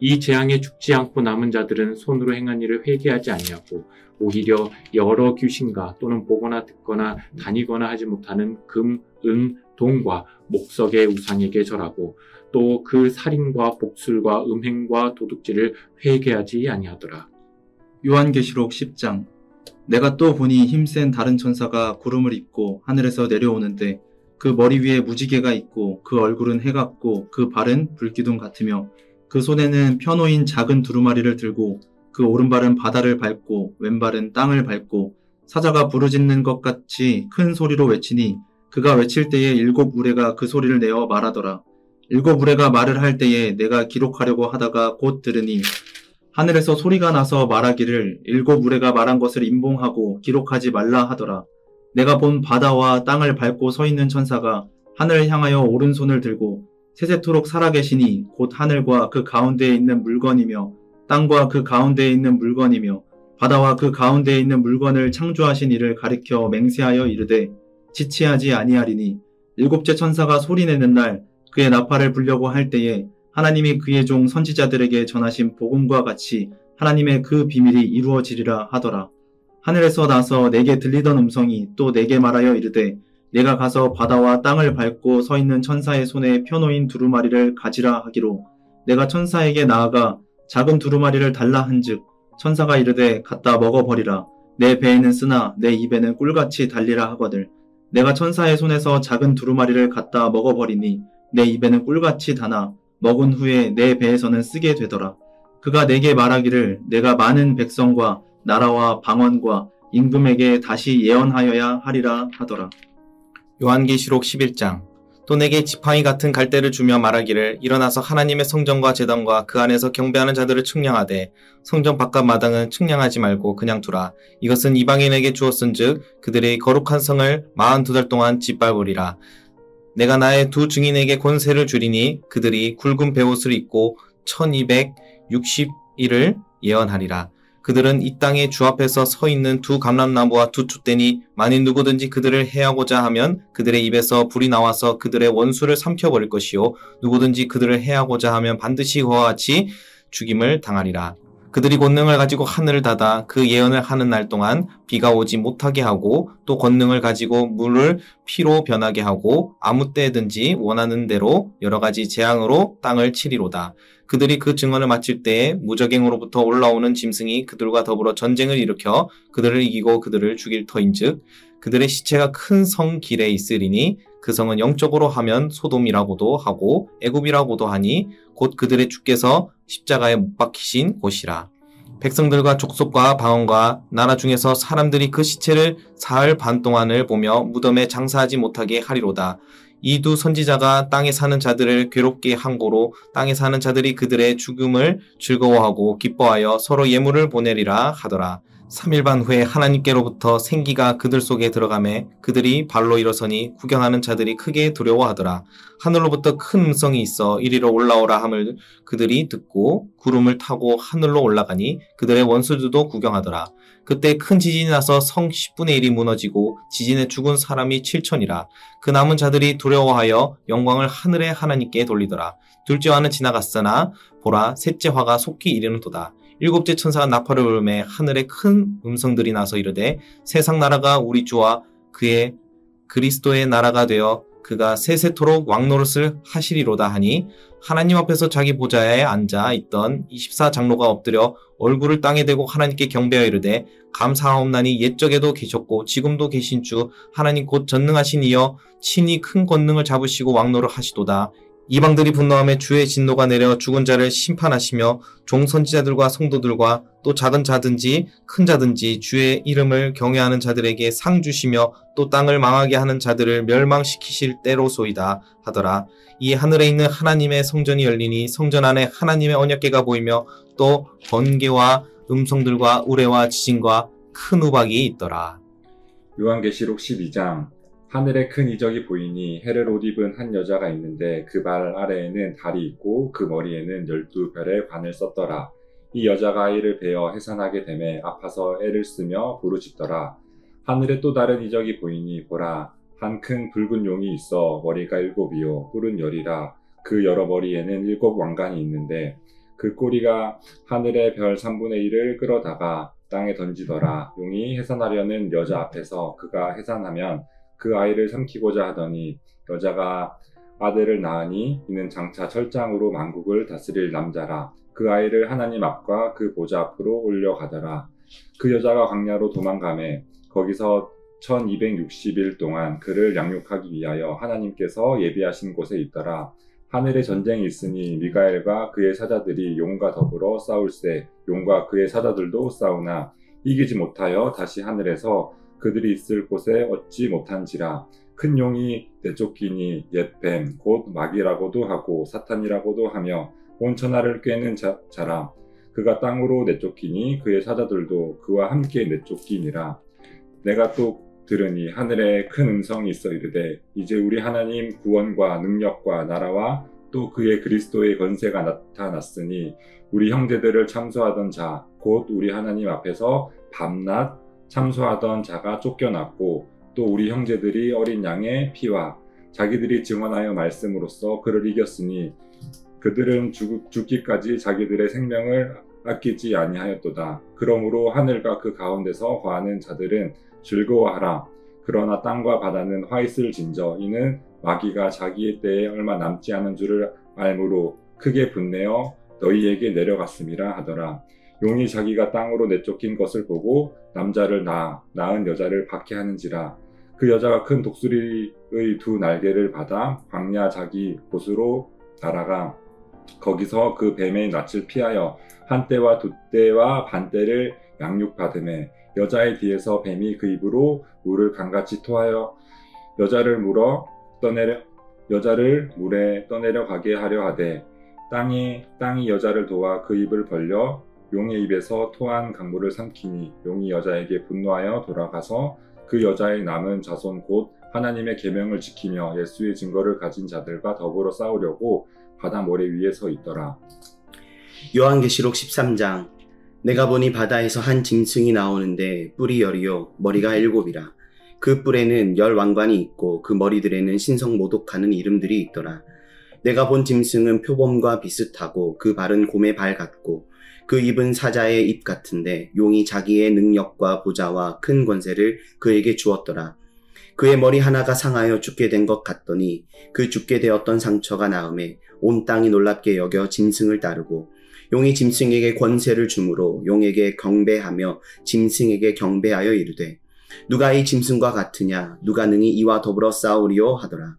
이 재앙에 죽지 않고 남은 자들은 손으로 행한 일을 회개하지 아니하고 오히려 여러 귀신과 또는 보거나 듣거나 다니거나 하지 못하는 금, 은, 동과 목석의 우상에게 절하고 또 그 살인과 복술과 음행과 도둑질을 회개하지 아니하더라. 요한계시록 10장. 내가 또 보니 힘센 다른 천사가 구름을 입고 하늘에서 내려오는데 그 머리 위에 무지개가 있고 그 얼굴은 해 같고 그 발은 불기둥 같으며 그 손에는 펴놓인 작은 두루마리를 들고 그 오른발은 바다를 밟고 왼발은 땅을 밟고 사자가 부르짖는 것 같이 큰 소리로 외치니 그가 외칠 때에 7 우레가 그 소리를 내어 말하더라. 7 우레가 말을 할 때에 내가 기록하려고 하다가 곧 들으니 하늘에서 소리가 나서 말하기를 7 우레가 말한 것을 임봉하고 기록하지 말라 하더라. 내가 본 바다와 땅을 밟고 서 있는 천사가 하늘을 향하여 오른손을 들고 세세토록 살아계시니 곧 하늘과 그 가운데에 있는 물건이며 땅과 그 가운데에 있는 물건이며 바다와 그 가운데에 있는 물건을 창조하신 이를 가리켜 맹세하여 이르되 지체하지 아니하리니 7째 천사가 소리내는 날 그의 나팔을 불려고 할 때에 하나님이 그의 종 선지자들에게 전하신 복음과 같이 하나님의 그 비밀이 이루어지리라 하더라. 하늘에서 나서 내게 들리던 음성이 또 내게 말하여 이르되 내가 가서 바다와 땅을 밟고 서 있는 천사의 손에 펴놓인 두루마리를 가지라 하기로 내가 천사에게 나아가 작은 두루마리를 달라 한즉 천사가 이르되 갖다 먹어버리라. 내 배에는 쓰나 내 입에는 꿀같이 달리라 하거늘 내가 천사의 손에서 작은 두루마리를 갖다 먹어버리니 내 입에는 꿀같이 다나 먹은 후에 내 배에서는 쓰게 되더라. 그가 내게 말하기를 내가 많은 백성과 나라와 방언과 임금에게 다시 예언하여야 하리라 하더라. 요한계시록 11장. 또 내게 지팡이 같은 갈대를 주며 말하기를 일어나서 하나님의 성전과 제단과 그 안에서 경배하는 자들을 측량하되 성전 바깥 마당은 측량하지 말고 그냥 두라. 이것은 이방인에게 주었은즉 그들의 거룩한 성을 42달 동안 짓밟으리라. 내가 나의 2 증인에게 권세를 주리니 그들이 굵은 베옷을 입고 1260일을 예언하리라. 그들은 이 땅의 주 앞에서 서 있는 2 감람나무와 2 촛대니 만일 누구든지 그들을 해하고자 하면 그들의 입에서 불이 나와서 그들의 원수를 삼켜버릴 것이요 누구든지 그들을 해하고자 하면 반드시 그와 같이 죽임을 당하리라. 그들이 권능을 가지고 하늘을 닫아 그 예언을 하는 날 동안 비가 오지 못하게 하고 또 권능을 가지고 물을 피로 변하게 하고 아무 때든지 원하는 대로 여러 가지 재앙으로 땅을 치리로다. 그들이 그 증언을 마칠 때에 무적행으로부터 올라오는 짐승이 그들과 더불어 전쟁을 일으켜 그들을 이기고 그들을 죽일 터인즉 그들의 시체가 큰 성 길에 있으리니 그 성은 영적으로 하면 소돔이라고도 하고 애굽이라고도 하니 곧 그들의 주께서 십자가에 못 박히신 곳이라. 백성들과 족속과 방언과 나라 중에서 사람들이 그 시체를 사흘 반 동안을 보며 무덤에 장사하지 못하게 하리로다. 이 2 선지자가 땅에 사는 자들을 괴롭게 한 고로 땅에 사는 자들이 그들의 죽음을 즐거워하고 기뻐하여 서로 예물을 보내리라 하더라. 3일 반 후에 하나님께로부터 생기가 그들 속에 들어가매 그들이 발로 일어서니 구경하는 자들이 크게 두려워하더라. 하늘로부터 큰 음성이 있어 이리로 올라오라 함을 그들이 듣고 구름을 타고 하늘로 올라가니 그들의 원수들도 구경하더라. 그때 큰 지진이 나서 성 10분의 1이 무너지고 지진에 죽은 사람이 7천이라. 그 남은 자들이 두려워하여 영광을 하늘의 하나님께 돌리더라. 둘째 화는 지나갔으나 보라 셋째 화가 속히 이르는도다. 7째 천사가 나팔을 불매 하늘에 큰 음성들이 나서 이르되 세상 나라가 우리 주와 그의 그리스도의 나라가 되어 그가 세세토록 왕노릇을 하시리로다 하니 하나님 앞에서 자기 보좌에 앉아 있던 24장로가 엎드려 얼굴을 땅에 대고 하나님께 경배하여 이르되 감사하옵나니 옛적에도 계셨고 지금도 계신 주 하나님 곧 전능하신 이여 친히 큰 권능을 잡으시고 왕노를 하시도다. 이방들이 분노하며 주의 진노가 내려 죽은 자를 심판하시며 종선지자들과 성도들과 또 작은 자든지 큰 자든지 주의 이름을 경외하는 자들에게 상 주시며 또 땅을 망하게 하는 자들을 멸망시키실 때로소이다 하더라. 이 하늘에 있는 하나님의 성전이 열리니 성전 안에 하나님의 언약궤가 보이며 또 번개와 음성들과 우레와 지진과 큰 우박이 있더라. 요한계시록 12장. 하늘에 큰 이적이 보이니 해를 옷 입은 한 여자가 있는데 그 발 아래에는 달이 있고 그 머리에는 12별의 관을 썼더라. 이 여자가 아이를 베어 해산하게 되매 아파서 애를 쓰며 부르짖더라. 하늘에 또 다른 이적이 보이니 보라, 한 큰 붉은 용이 있어 머리가 7이요 뿔은 10이라. 그 여러 머리에는 7 왕관이 있는데 그 꼬리가 하늘의 별 3분의 1을 끌어다가 땅에 던지더라. 용이 해산하려는 여자 앞에서 그가 해산하면 그 아이를 삼키고자 하더니 여자가 아들을 낳으니 이는 장차 철장으로 만국을 다스릴 남자라. 그 아이를 하나님 앞과 그 보좌 앞으로 올려가더라. 그 여자가 광야로 도망가매 거기서 1260일 동안 그를 양육하기 위하여 하나님께서 예비하신 곳에 있더라. 하늘에 전쟁이 있으니 미가엘과 그의 사자들이 용과 더불어 싸울세. 용과 그의 사자들도 싸우나 이기지 못하여 다시 하늘에서 그들이 있을 곳에 얻지 못한지라. 큰 용이 내쫓기니 옛뱀 곧 마귀라고도 하고 사탄이라고도 하며 온 천하를 꿰는 자라. 그가 땅으로 내쫓기니 그의 사자들도 그와 함께 내쫓기니라. 내가 또 들으니 하늘에 큰 음성이 있어 이르되 이제 우리 하나님 구원과 능력과 나라와 또 그의 그리스도의 권세가 나타났으니 우리 형제들을 참소하던 자 곧 우리 하나님 앞에서 밤낮 참소하던 자가 쫓겨났고 또 우리 형제들이 어린 양의 피와 자기들이 증언하여 말씀으로써 그를 이겼으니 그들은 죽기까지 자기들의 생명을 아끼지 아니하였도다. 그러므로 하늘과 그 가운데서 거하는 자들은 즐거워하라. 그러나 땅과 바다는 화 있을 진저 이는 마귀가 자기의 때에 얼마 남지 않은 줄을 알므로 크게 분내어 너희에게 내려갔음이라 하더라. 용이 자기가 땅으로 내쫓긴 것을 보고 남자를 낳은 여자를 박해하는지라. 그 여자가 큰 독수리의 2 날개를 받아 광야 자기 곳으로 날아가 거기서 그 뱀의 낯을 피하여 한 떼와 2떼와 반 떼를 양육받으매 여자의 뒤에서 뱀이 그 입으로 물을 강같이 토하여 여자를 물에 떠내려 가게 하려 하되 땅이 여자를 도와 그 입을 벌려 용의 입에서 토한 강물을 삼키니 용이 여자에게 분노하여 돌아가서 그 여자의 남은 자손 곧 하나님의 계명을 지키며 예수의 증거를 가진 자들과 더불어 싸우려고 바다 모래 위에 서 있더라. 요한계시록 13장. 내가 보니 바다에서 한 짐승이 나오는데 뿔이 10이요 머리가 7이라. 그 뿔에는 10 왕관이 있고 그 머리들에는 신성 모독하는 이름들이 있더라. 내가 본 짐승은 표범과 비슷하고 그 발은 곰의 발 같고 그 입은 사자의 입 같은데 용이 자기의 능력과 보좌와 큰 권세를 그에게 주었더라. 그의 머리 하나가 상하여 죽게 된 것 같더니 그 죽게 되었던 상처가 나음에 온 땅이 놀랍게 여겨 짐승을 따르고 용이 짐승에게 권세를 주므로 용에게 경배하며 짐승에게 경배하여 이르되 누가 이 짐승과 같으냐 누가 능히 이와 더불어 싸우리요 하더라.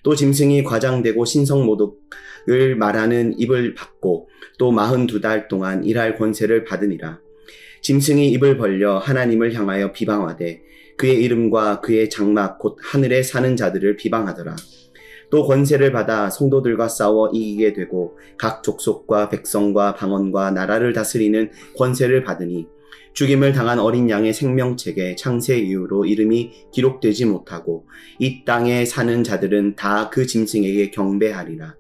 또 짐승이 과장되고 신성모독을 말하는 입을 받고 또 42달 동안 일할 권세를 받으니라. 짐승이 입을 벌려 하나님을 향하여 비방하되 그의 이름과 그의 장막 곧 하늘에 사는 자들을 비방하더라. 또 권세를 받아 성도들과 싸워 이기게 되고 각 족속과 백성과 방언과 나라를 다스리는 권세를 받으니 죽임을 당한 어린 양의 생명책에 창세 이후로 이름이 기록되지 못하고 이 땅에 사는 자들은 다 그 짐승에게 경배하리라.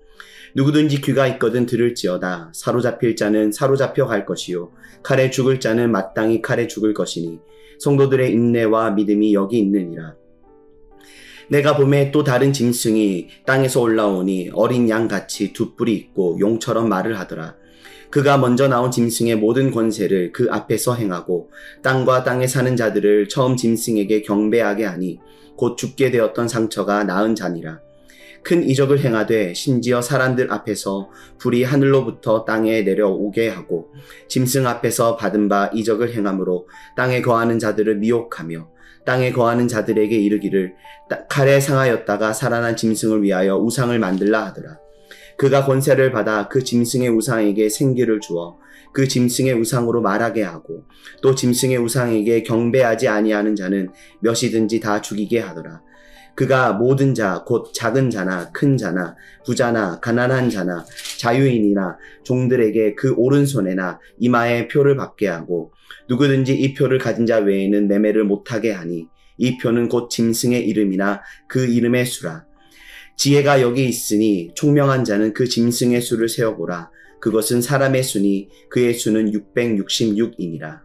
누구든지 귀가 있거든 들을지어다. 사로잡힐 자는 사로잡혀 갈 것이요 칼에 죽을 자는 마땅히 칼에 죽을 것이니 성도들의 인내와 믿음이 여기 있느니라. 내가 보매 또 다른 짐승이 땅에서 올라오니 어린 양같이 2 뿔이 있고 용처럼 말을 하더라. 그가 먼저 나온 짐승의 모든 권세를 그 앞에서 행하고 땅과 땅에 사는 자들을 처음 짐승에게 경배하게 하니 곧 죽게 되었던 상처가 나은 자니라. 큰 이적을 행하되 심지어 사람들 앞에서 불이 하늘로부터 땅에 내려오게 하고 짐승 앞에서 받은 바 이적을 행함으로 땅에 거하는 자들을 미혹하며 땅에 거하는 자들에게 이르기를 칼에 상하였다가 살아난 짐승을 위하여 우상을 만들라 하더라. 그가 권세를 받아 그 짐승의 우상에게 생기를 주어 그 짐승의 우상으로 말하게 하고 또 짐승의 우상에게 경배하지 아니하는 자는 몇이든지 다 죽이게 하더라. 그가 모든 자 곧 작은 자나 큰 자나 부자나 가난한 자나 자유인이나 종들에게 그 오른손에나 이마에 표를 받게 하고 누구든지 이 표를 가진 자 외에는 매매를 못하게 하니 이 표는 곧 짐승의 이름이나 그 이름의 수라. 지혜가 여기 있으니 총명한 자는 그 짐승의 수를 세어보라. 그것은 사람의 수니 그의 수는 666이니라.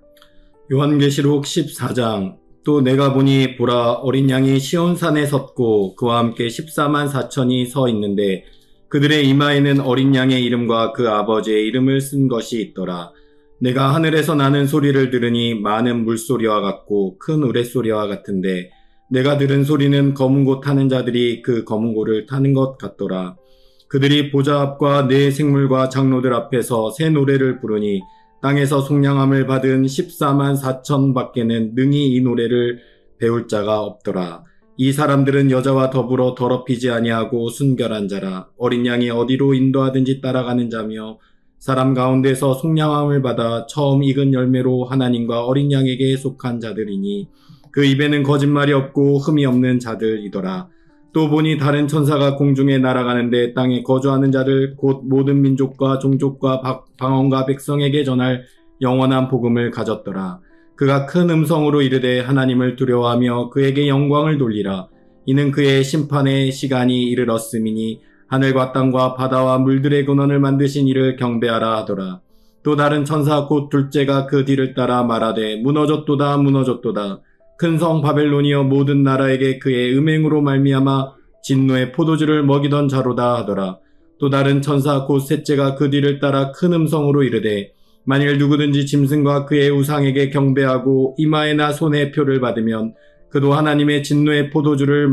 요한계시록 14장. 또 내가 보니 보라, 어린 양이 시온산에 섰고 그와 함께 14만 4천이 서 있는데 그들의 이마에는 어린 양의 이름과 그 아버지의 이름을 쓴 것이 있더라. 내가 하늘에서 나는 소리를 들으니 많은 물소리와 같고 큰 우레소리와 같은데 내가 들은 소리는 검은 고 타는 자들이 그 검은 고를 타는 것 같더라. 그들이 보좌 앞과 네 생물과 장로들 앞에서 새 노래를 부르니 땅에서 속량함을 받은 14만 4천 밖에는 능히 이 노래를 배울 자가 없더라. 이 사람들은 여자와 더불어 더럽히지 아니하고 순결한 자라. 어린 양이 어디로 인도하든지 따라가는 자며 사람 가운데서 속량함을 받아 처음 익은 열매로 하나님과 어린 양에게 속한 자들이니 그 입에는 거짓말이 없고 흠이 없는 자들이더라. 또 보니 다른 천사가 공중에 날아가는데 땅에 거주하는 자들 곧 모든 민족과 종족과 방언과 백성에게 전할 영원한 복음을 가졌더라. 그가 큰 음성으로 이르되 하나님을 두려워하며 그에게 영광을 돌리라. 이는 그의 심판의 시간이 이르렀음이니 하늘과 땅과 바다와 물들의 근원을 만드신 이를 경배하라 하더라. 또 다른 천사 곧 둘째가 그 뒤를 따라 말하되 무너졌도다 무너졌도다. 큰 성 바벨론이여 모든 나라에게 그의 음행으로 말미암아 진노의 포도주를 먹이던 자로다 하더라. 또 다른 천사 곧 셋째가 그 뒤를 따라 큰 음성으로 이르되 만일 누구든지 짐승과 그의 우상에게 경배하고 이마에나 손에 표를 받으면 그도 하나님의 진노의 포도주를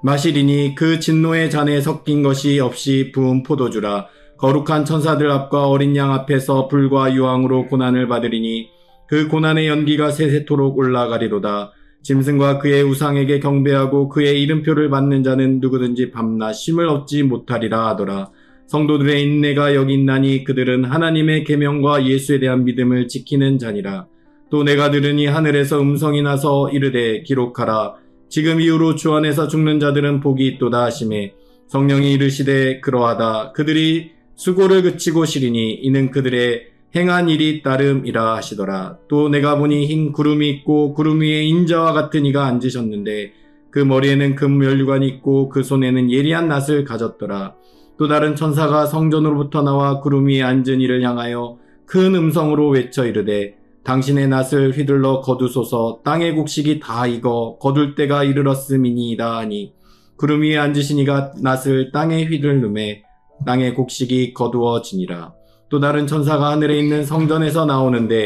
마시리니 그 진노의 잔에 섞인 것이 없이 부은 포도주라. 거룩한 천사들 앞과 어린 양 앞에서 불과 유황으로 고난을 받으리니 그 고난의 연기가 세세토록 올라가리로다. 짐승과 그의 우상에게 경배하고 그의 이름표를 받는 자는 누구든지 밤낮 쉼을 얻지 못하리라 하더라. 성도들의 인내가 여기 있나니 그들은 하나님의 계명과 예수에 대한 믿음을 지키는 자니라. 또 내가 들으니 하늘에서 음성이 나서 이르되 기록하라. 지금 이후로 주 안에서 죽는 자들은 복이 있도다 하시매 성령이 이르시되 그러하다. 그들이 수고를 그치고 쉬리니 이는 그들의 행한 일이 따름이라 하시더라. 또 내가 보니 흰 구름이 있고 구름 위에 인자와 같은 이가 앉으셨는데 그 머리에는 금 면류관이 있고 그 손에는 예리한 낫을 가졌더라. 또 다른 천사가 성전으로부터 나와 구름 위에 앉은 이를 향하여 큰 음성으로 외쳐 이르되 당신의 낫을 휘둘러 거두소서. 땅의 곡식이 다 익어 거둘 때가 이르렀음이니이다 하니 구름 위에 앉으신 이가 낫을 땅에 휘둘르매 땅의 곡식이 거두어지니라. 또 다른 천사가 하늘에 있는 성전에서 나오는데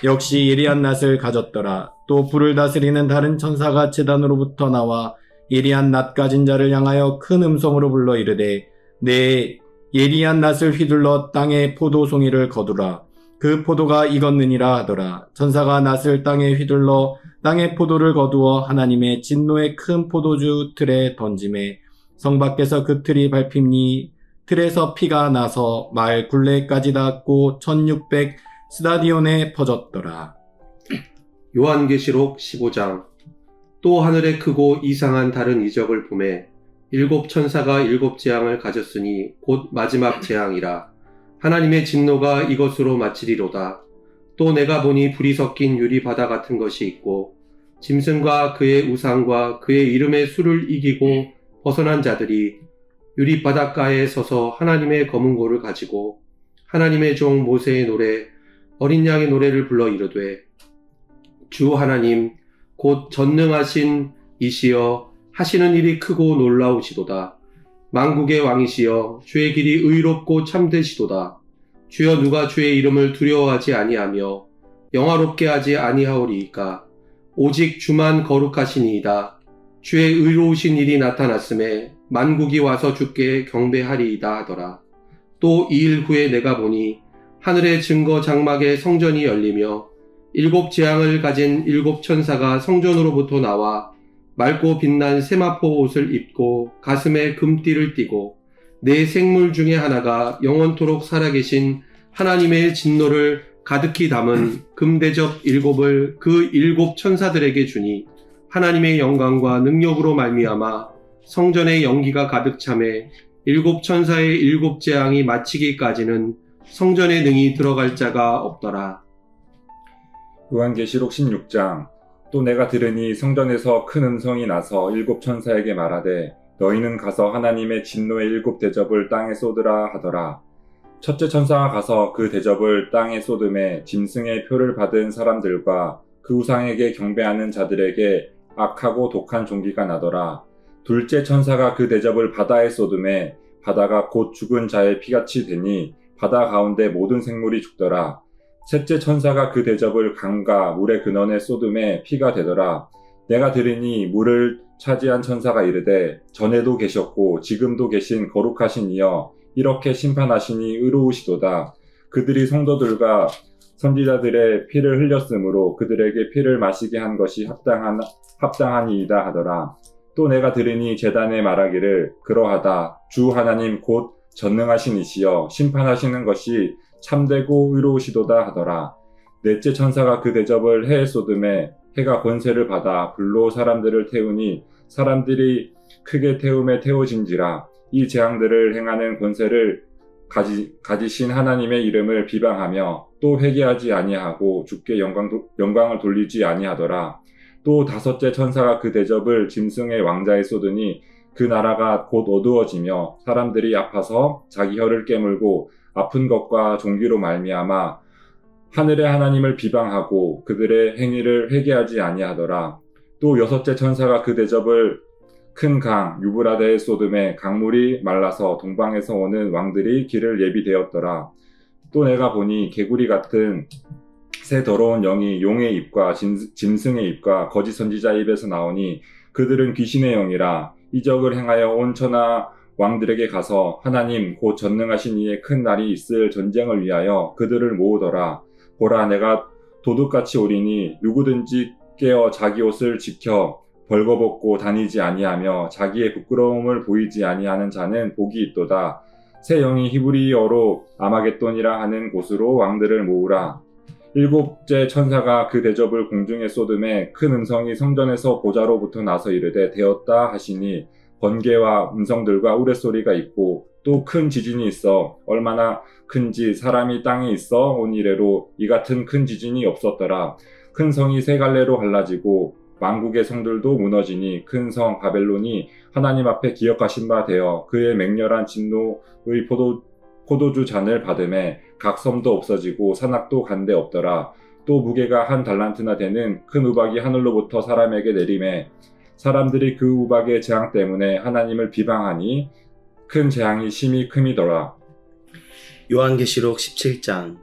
역시 예리한 낫을 가졌더라. 또 불을 다스리는 다른 천사가 제단으로부터 나와 예리한 낫 가진 자를 향하여 큰 음성으로 불러 이르되 내 예리한 낫을 휘둘러 땅에 포도송이를 거두라. 그 포도가 익었느니라 하더라. 천사가 낫을 땅에 휘둘러 땅의 포도를 거두어 하나님의 진노의 큰 포도주 틀에 던지매 성 밖에서 그 틀이 밟히니 틀에서 피가 나서 마을 굴레까지 닿았고 1600 스타디온에 퍼졌더라. 요한계시록 15장. 또 하늘에 크고 이상한 다른 이적을 보매 일곱 천사가 일곱 재앙을 가졌으니 곧 마지막 재앙이라. 하나님의 진노가 이것으로 마치리로다. 또 내가 보니 불이 섞인 유리바다 같은 것이 있고 짐승과 그의 우상과 그의 이름의 수를 이기고 벗어난 자들이 유리 바닷가에 서서 하나님의 검은 고를 가지고 하나님의 종 모세의 노래 어린 양의 노래를 불러 이르되 주 하나님 곧 전능하신 이시여 하시는 일이 크고 놀라우시도다. 만국의 왕이시여 주의 길이 의롭고 참되시도다. 주여 누가 주의 이름을 두려워하지 아니하며 영화롭게 하지 아니하오리이까. 오직 주만 거룩하시니이다. 주의 의로우신 일이 나타났음에 만국이 와서 주께 경배하리이다 하더라. 또 2일 후에 내가 보니 하늘의 증거 장막에 성전이 열리며 일곱 재앙을 가진 일곱 천사가 성전으로부터 나와 맑고 빛난 세마포 옷을 입고 가슴에 금띠를 띠고 네 생물 중에 하나가 영원토록 살아계신 하나님의 진노를 가득히 담은 금대접 일곱을 그 일곱 천사들에게 주니 하나님의 영광과 능력으로 말미암아 성전의 연기가 가득 차매 일곱 천사의 일곱 재앙이 마치기까지는 성전에 능히 들어갈 자가 없더라. 요한계시록 16장. 또 내가 들으니 성전에서 큰 음성이 나서 일곱 천사에게 말하되 너희는 가서 하나님의 진노의 일곱 대접을 땅에 쏟으라 하더라. 첫째 천사가 가서 그 대접을 땅에 쏟음에 짐승의 표를 받은 사람들과 그 우상에게 경배하는 자들에게 악하고 독한 종기가 나더라. 둘째 천사가 그 대접을 바다에 쏟음에 바다가 곧 죽은 자의 피같이 되니 바다 가운데 모든 생물이 죽더라. 셋째 천사가 그 대접을 강과 물의 근원에 쏟음에 피가 되더라. 내가 들으니 물을 차지한 천사가 이르되 전에도 계셨고 지금도 계신 거룩하신 이여 이렇게 심판하시니 의로우시도다. 그들이 성도들과 선지자들의 피를 흘렸으므로 그들에게 피를 마시게 한 것이 합당하니이다 하더라. 또 내가 들으니 제단에 말하기를 그러하다. 주 하나님 곧 전능하신 이시여 심판하시는 것이 참되고 의로우시도다 하더라. 넷째 천사가 그 대접을 해에 쏟음에 해가 권세를 받아 불로 사람들을 태우니 사람들이 크게 태움에 태워진지라. 이 재앙들을 행하는 권세를 가지신 하나님의 이름을 비방하며 또 회개하지 아니하고 주께 영광을 돌리지 아니하더라. 또 다섯째 천사가 그 대접을 짐승의 왕자에 쏟으니 그 나라가 곧 어두워지며 사람들이 아파서 자기 혀를 깨물고 아픈 것과 종기로 말미암아 하늘의 하나님을 비방하고 그들의 행위를 회개하지 아니하더라. 또 여섯째 천사가 그 대접을 큰 강 유브라데에 쏟음에 강물이 말라서 동방에서 오는 왕들이 길을 예비되었더라. 또 내가 보니 개구리 같은 새 더러운 영이 용의 입과 짐승의 입과 거짓 선지자의 입에서 나오니 그들은 귀신의 영이라. 이적을 행하여 온 천하 왕들에게 가서 하나님 곧 전능하신 이의 큰 날이 있을 전쟁을 위하여 그들을 모으더라. 보라 내가 도둑같이 오리니 누구든지 깨어 자기 옷을 지켜 벌거벗고 다니지 아니하며 자기의 부끄러움을 보이지 아니하는 자는 복이 있도다. 새 영이 히브리어로 아마겟돈이라 하는 곳으로 왕들을 모으라. 일곱째 천사가 그 대접을 공중에 쏟음에 큰 음성이 성전에서 보좌로부터 나서 이르되 되었다 하시니 번개와 음성들과 우레소리가 있고 또 큰 지진이 있어 얼마나 큰지 사람이 땅에 있어 온 이래로 이 같은 큰 지진이 없었더라. 큰 성이 세 갈래로 갈라지고 만국의 성들도 무너지니 큰 성 바벨론이 하나님 앞에 기억하신 바 되어 그의 맹렬한 진노의 포도주 잔을 받음에 각 섬도 없어지고 산악도 간데 없더라. 또 무게가 한 달란트나 되는 큰 우박이 하늘로부터 사람에게 내림에 사람들이 그 우박의 재앙 때문에 하나님을 비방하니 큰 재앙이 심히 큼이더라. 요한계시록 17장.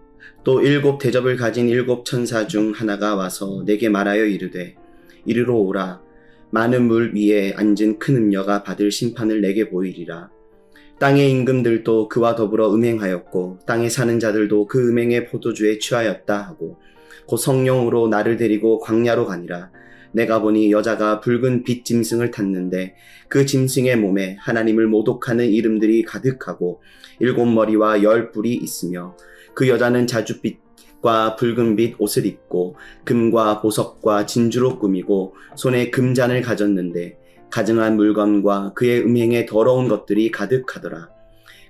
또 일곱 대접을 가진 일곱 천사 중 하나가 와서 내게 말하여 이르되 이리로 오라. 많은 물 위에 앉은 큰 음녀가 받을 심판을 내게 보이리라. 땅의 임금들도 그와 더불어 음행하였고 땅에 사는 자들도 그 음행의 포도주에 취하였다 하고 곧 성령으로 나를 데리고 광야로 가니라. 내가 보니 여자가 붉은 빛 짐승을 탔는데 그 짐승의 몸에 하나님을 모독하는 이름들이 가득하고 일곱 머리와 열 뿔이 있으며 그 여자는 자줏빛과 붉은빛 옷을 입고 금과 보석과 진주로 꾸미고 손에 금잔을 가졌는데 가증한 물건과 그의 음행에 더러운 것들이 가득하더라.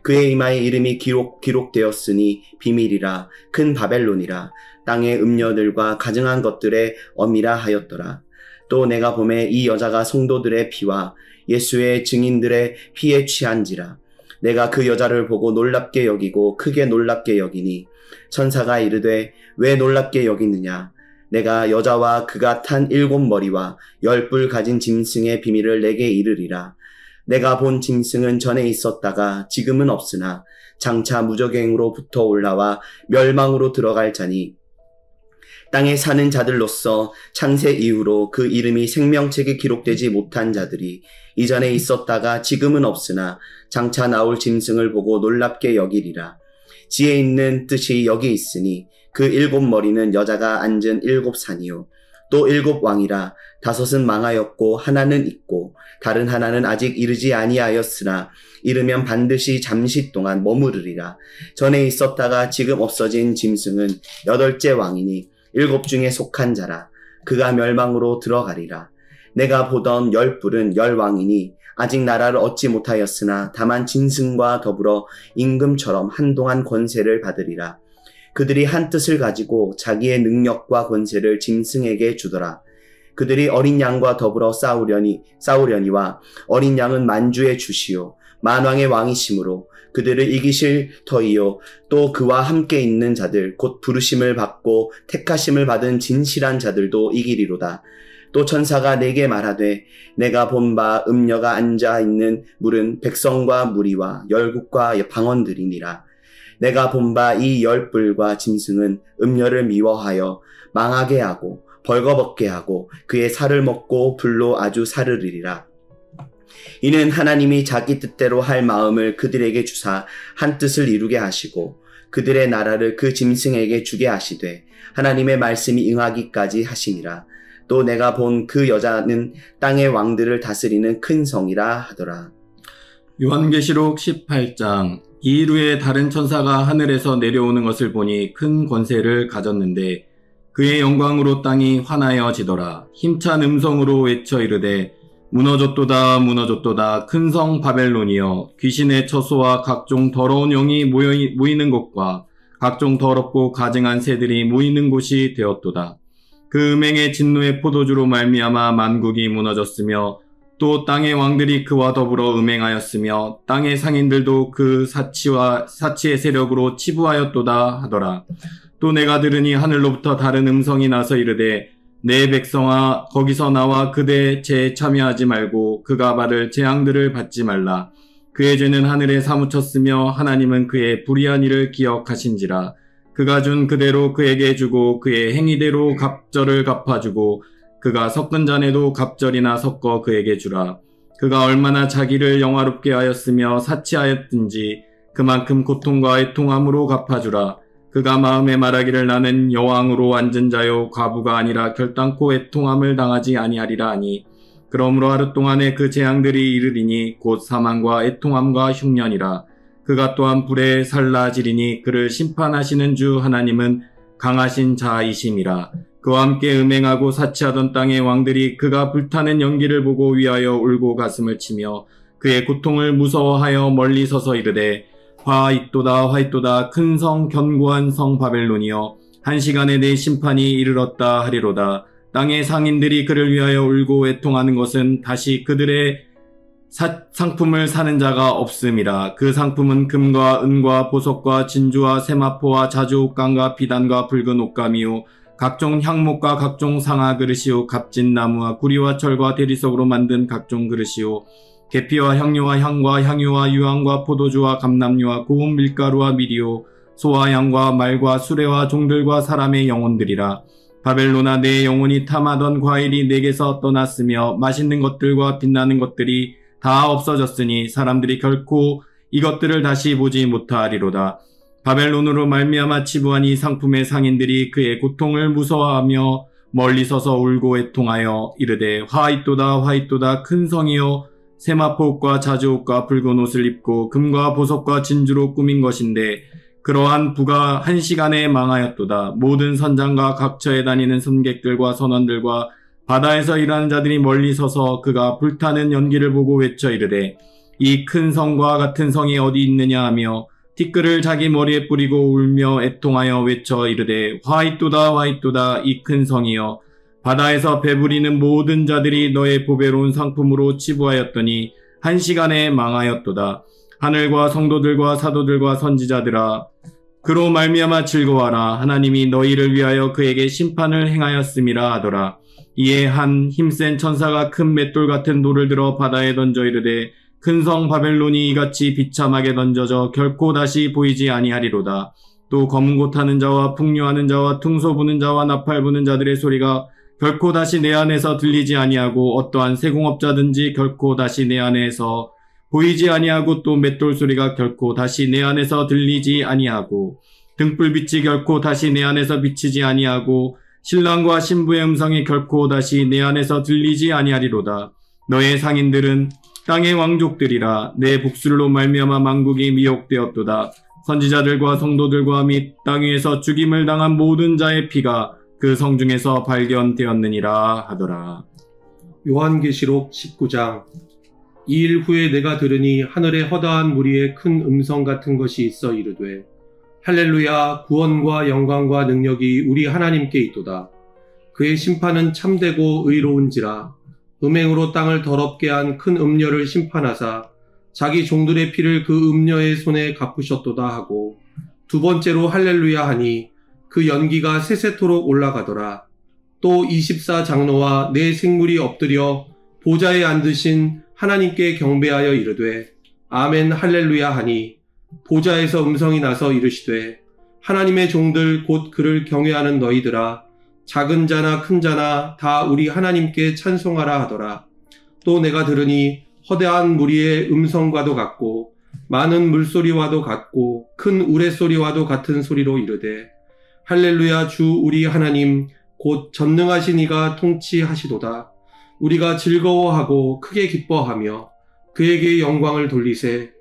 그의 이마에 이름이 기록되었으니 비밀이라 큰 바벨론이라 땅의 음녀들과 가증한 것들의 어미라 하였더라. 또 내가 보매 이 여자가 성도들의 피와 예수의 증인들의 피에 취한지라. 내가 그 여자를 보고 놀랍게 여기고 크게 놀랍게 여기니 천사가 이르되 왜 놀랍게 여기느냐. 내가 여자와 그가 탄 일곱 머리와 열 뿔 가진 짐승의 비밀을 내게 이르리라. 내가 본 짐승은 전에 있었다가 지금은 없으나 장차 무저갱으로부터 올라와 멸망으로 들어갈 자니 땅에 사는 자들로서 창세 이후로 그 이름이 생명책에 기록되지 못한 자들이 이전에 있었다가 지금은 없으나 장차 나올 짐승을 보고 놀랍게 여기리라. 지혜 있는 뜻이 여기 있으니 그 일곱 머리는 여자가 앉은 일곱 산이요 또 일곱 왕이라. 다섯은 망하였고 하나는 있고 다른 하나는 아직 이르지 아니하였으나 이르면 반드시 잠시 동안 머무르리라. 전에 있었다가 지금 없어진 짐승은 여덟째 왕이니 일곱 중에 속한 자라. 그가 멸망으로 들어가리라. 내가 보던 10뿔은 10왕이니 아직 나라를 얻지 못하였으나 다만 짐승과 더불어 임금처럼 한동안 권세를 받으리라. 그들이 한 뜻을 가지고 자기의 능력과 권세를 짐승에게 주더라. 그들이 어린 양과 더불어 싸우려니와 어린 양은 만주의 주시요 만왕의 왕이시므로 그들을 이기실 터이요 또 그와 함께 있는 자들 곧 부르심을 받고 택하심을 받은 진실한 자들도 이기리로다. 또 천사가 내게 말하되 내가 본 바 음녀가 앉아 있는 물은 백성과 무리와 열국과 방언들이니라. 내가 본 바 이 10뿔과 짐승은 음녀를 미워하여 망하게 하고 벌거벗게 하고 그의 살을 먹고 불로 아주 사르르리라. 이는 하나님이 자기 뜻대로 할 마음을 그들에게 주사 한 뜻을 이루게 하시고 그들의 나라를 그 짐승에게 주게 하시되 하나님의 말씀이 응하기까지 하시니라. 또 내가 본 그 여자는 땅의 왕들을 다스리는 큰 성이라 하더라. 요한계시록 18장. 이 일 후에 다른 천사가 하늘에서 내려오는 것을 보니 큰 권세를 가졌는데 그의 영광으로 땅이 환하여지더라. 힘찬 음성으로 외쳐 이르되 무너졌도다 무너졌도다 큰 성 바벨론이여 귀신의 처소와 각종 더러운 영이 모이는 곳과 각종 더럽고 가증한 새들이 모이는 곳이 되었도다. 그 음행의 진노의 포도주로 말미암아 만국이 무너졌으며 또 땅의 왕들이 그와 더불어 음행하였으며 땅의 상인들도 그 사치의 세력으로 치부하였도다 하더라. 또 내가 들으니 하늘로부터 다른 음성이 나서 이르되 내 백성아 거기서 나와 그대 죄에 참여하지 말고 그가 받을 재앙들을 받지 말라. 그의 죄는 하늘에 사무쳤으며 하나님은 그의 불의한 일을 기억하신지라. 그가 준 그대로 그에게 주고 그의 행위대로 갑절을 갚아주고 그가 섞은 잔에도 갑절이나 섞어 그에게 주라. 그가 얼마나 자기를 영화롭게 하였으며 사치하였든지 그만큼 고통과 애통함으로 갚아주라. 그가 마음에 말하기를 나는 여왕으로 앉은 자요 과부가 아니라 결단코 애통함을 당하지 아니하리라 하니 그러므로 하루 동안에 그 재앙들이 이르리니 곧 사망과 애통함과 흉년이라. 그가 또한 불에 살라지리니 그를 심판하시는 주 하나님은 강하신 자이심이라. 그와 함께 음행하고 사치하던 땅의 왕들이 그가 불타는 연기를 보고 위하여 울고 가슴을 치며 그의 고통을 무서워하여 멀리 서서 이르되 화 있도다 큰 성 견고한 성 바벨론이여 한 시간에 내 심판이 이르렀다 하리로다. 땅의 상인들이 그를 위하여 울고 애통하는 것은 다시 그들의 상품을 사는 자가 없음이라. 그 상품은 금과 은과 보석과 진주와 세마포와 자주 옷감과 비단과 붉은 옷감이요 각종 향목과 각종 상아 그릇이요 값진 나무와 구리와 철과 대리석으로 만든 각종 그릇이요 계피와 향료와 향과 향유와 유황과 포도주와 감람류와 고운 밀가루와 밀이요 소와 양과 말과 수레와 종들과 사람의 영혼들이라. 바벨론아 내 영혼이 탐하던 과일이 내게서 떠났으며 맛있는 것들과 빛나는 것들이 다 없어졌으니 사람들이 결코 이것들을 다시 보지 못하리로다. 바벨론으로 말미암아 치부한 이 상품의 상인들이 그의 고통을 무서워하며 멀리 서서 울고 애통하여 이르되 화 있도다 큰 성이여 세마포옷과 자주옷과 붉은 옷을 입고 금과 보석과 진주로 꾸민 것인데 그러한 부가 한 시간에 망하였도다. 모든 선장과 각처에 다니는 선객들과 선원들과 바다에서 일하는 자들이 멀리 서서 그가 불타는 연기를 보고 외쳐 이르되 이 큰 성과 같은 성이 어디 있느냐 하며 티끌을 자기 머리에 뿌리고 울며 애통하여 외쳐 이르되 화 있도다 이 큰 성이여 바다에서 배부리는 모든 자들이 너의 보배로운 상품으로 치부하였더니 한 시간에 망하였도다. 하늘과 성도들과 사도들과 선지자들아 그로 말미암아 즐거워하라. 하나님이 너희를 위하여 그에게 심판을 행하였음이라 하더라. 이에 한 힘센 천사가 큰 맷돌 같은 돌을 들어 바다에 던져 이르되 큰 성 바벨론이 이같이 비참하게 던져져 결코 다시 보이지 아니하리로다. 또 검은 고 타는 자와 풍류하는 자와 퉁소 부는 자와 나팔 부는 자들의 소리가 결코 다시 내 안에서 들리지 아니하고 어떠한 세공업자든지 결코 다시 내 안에서 보이지 아니하고 또 맷돌 소리가 결코 다시 내 안에서 들리지 아니하고 등불빛이 결코 다시 내 안에서 비치지 아니하고 신랑과 신부의 음성이 결코 다시 내 안에서 들리지 아니하리로다. 너의 상인들은 땅의 왕족들이라. 내 복술로 말미암아 만국이 미혹되었도다. 선지자들과 성도들과 및 땅 위에서 죽임을 당한 모든 자의 피가 그 성중에서 발견되었느니라 하더라. 요한계시록 19장. 이 일 후에 내가 들으니 하늘에 허다한 무리의 큰 음성 같은 것이 있어 이르되 할렐루야, 구원과 영광과 능력이 우리 하나님께 있도다. 그의 심판은 참되고 의로운지라. 음행으로 땅을 더럽게 한 큰 음녀를 심판하사 자기 종들의 피를 그 음녀의 손에 갚으셨도다 하고, 두 번째로 할렐루야 하니 그 연기가 세세토록 올라가더라. 또 24장로와 네 생물이 엎드려 보좌에 앉으신 하나님께 경배하여 이르되 아멘 할렐루야 하니, 보좌에서 음성이 나서 이르시되 하나님의 종들 곧 그를 경외하는 너희들아, 작은 자나 큰 자나 다 우리 하나님께 찬송하라 하더라. 또 내가 들으니 허대한 무리의 음성과도 같고 많은 물소리와도 같고 큰 우레소리와도 같은 소리로 이르되 할렐루야, 주 우리 하나님 곧 전능하신 이가 통치하시도다. 우리가 즐거워하고 크게 기뻐하며 그에게 영광을 돌리세.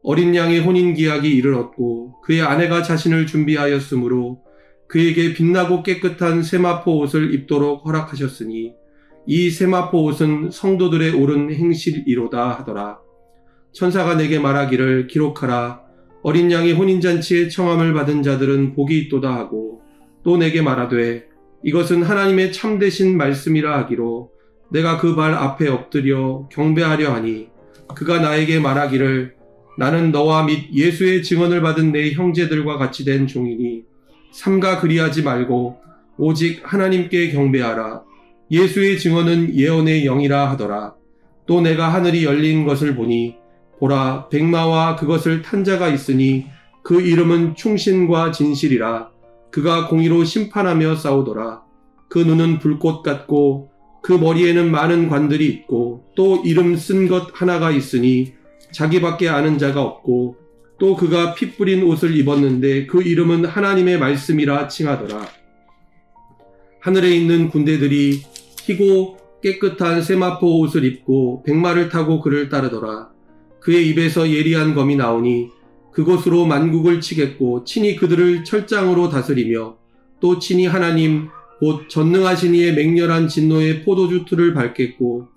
어린 양의 혼인기약이 이르렀고 그의 아내가 자신을 준비하였으므로 그에게 빛나고 깨끗한 세마포 옷을 입도록 허락하셨으니 이 세마포 옷은 성도들의 옳은 행실이로다 하더라. 천사가 내게 말하기를 기록하라. 어린 양의 혼인잔치에 청함을 받은 자들은 복이 있도다 하고, 또 내게 말하되 이것은 하나님의 참되신 말씀이라 하기로 내가 그 발 앞에 엎드려 경배하려 하니, 그가 나에게 말하기를 나는 너와 및 예수의 증언을 받은 내 형제들과 같이 된 종이니 삼가 그리하지 말고 오직 하나님께 경배하라. 예수의 증언은 예언의 영이라 하더라. 또 내가 하늘이 열린 것을 보니 보라, 백마와 그것을 탄 자가 있으니 그 이름은 충신과 진실이라. 그가 공의로 심판하며 싸우더라. 그 눈은 불꽃 같고 그 머리에는 많은 관들이 있고 또 이름 쓴 것 하나가 있으니 자기밖에 아는 자가 없고, 또 그가 피 뿌린 옷을 입었는데 그 이름은 하나님의 말씀이라 칭하더라. 하늘에 있는 군대들이 희고 깨끗한 세마포 옷을 입고 백마를 타고 그를 따르더라. 그의 입에서 예리한 검이 나오니 그곳으로 만국을 치겠고 친히 그들을 철장으로 다스리며 또 친히 하나님 곧 전능하신 이의 맹렬한 진노의 포도주 틀을 밟겠고,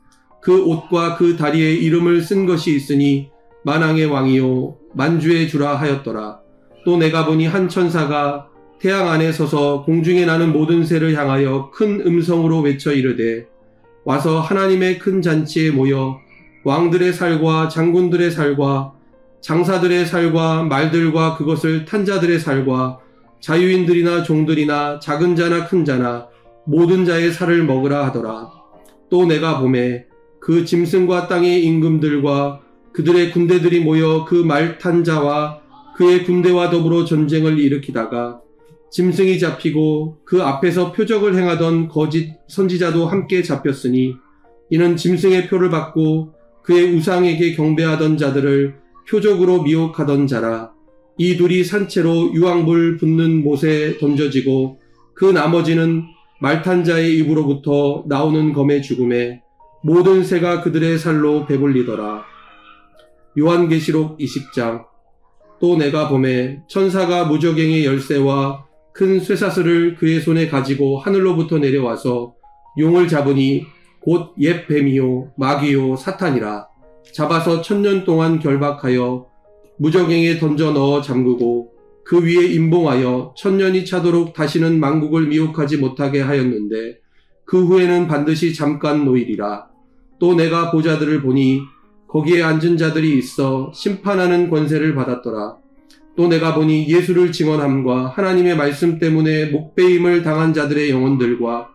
그 옷과 그 다리에 이름을 쓴 것이 있으니 만왕의 왕이요 만주의 주라 하였더라. 또 내가 보니 한 천사가 태양 안에 서서 공중에 나는 모든 새를 향하여 큰 음성으로 외쳐 이르되 와서 하나님의 큰 잔치에 모여 왕들의 살과 장군들의 살과 장사들의 살과 말들과 그것을 탄 자들의 살과 자유인들이나 종들이나 작은 자나 큰 자나 모든 자의 살을 먹으라 하더라. 또 내가 보매 그 짐승과 땅의 임금들과 그들의 군대들이 모여 그 말 탄 자와 그의 군대와 더불어 전쟁을 일으키다가 짐승이 잡히고 그 앞에서 표적을 행하던 거짓 선지자도 함께 잡혔으니, 이는 짐승의 표를 받고 그의 우상에게 경배하던 자들을 표적으로 미혹하던 자라. 이 둘이 산채로 유황불 붙는 못에 던져지고 그 나머지는 말탄 자의 입으로부터 나오는 검의 죽음에 모든 새가 그들의 살로 배불리더라. 요한계시록 20장. 또 내가 보매 천사가 무저갱의 열쇠와 큰 쇠사슬을 그의 손에 가지고 하늘로부터 내려와서 용을 잡으니 곧 옛 뱀이요 마귀요 사탄이라. 잡아서 1000년 동안 결박하여 무저갱에 던져 넣어 잠그고 그 위에 임봉하여 1000년이 차도록 다시는 만국을 미혹하지 못하게 하였는데, 그 후에는 반드시 잠깐 노일이라. 또 내가 보좌들을 보니 거기에 앉은 자들이 있어 심판하는 권세를 받았더라. 또 내가 보니 예수를 증언함과 하나님의 말씀 때문에 목배임을 당한 자들의 영혼들과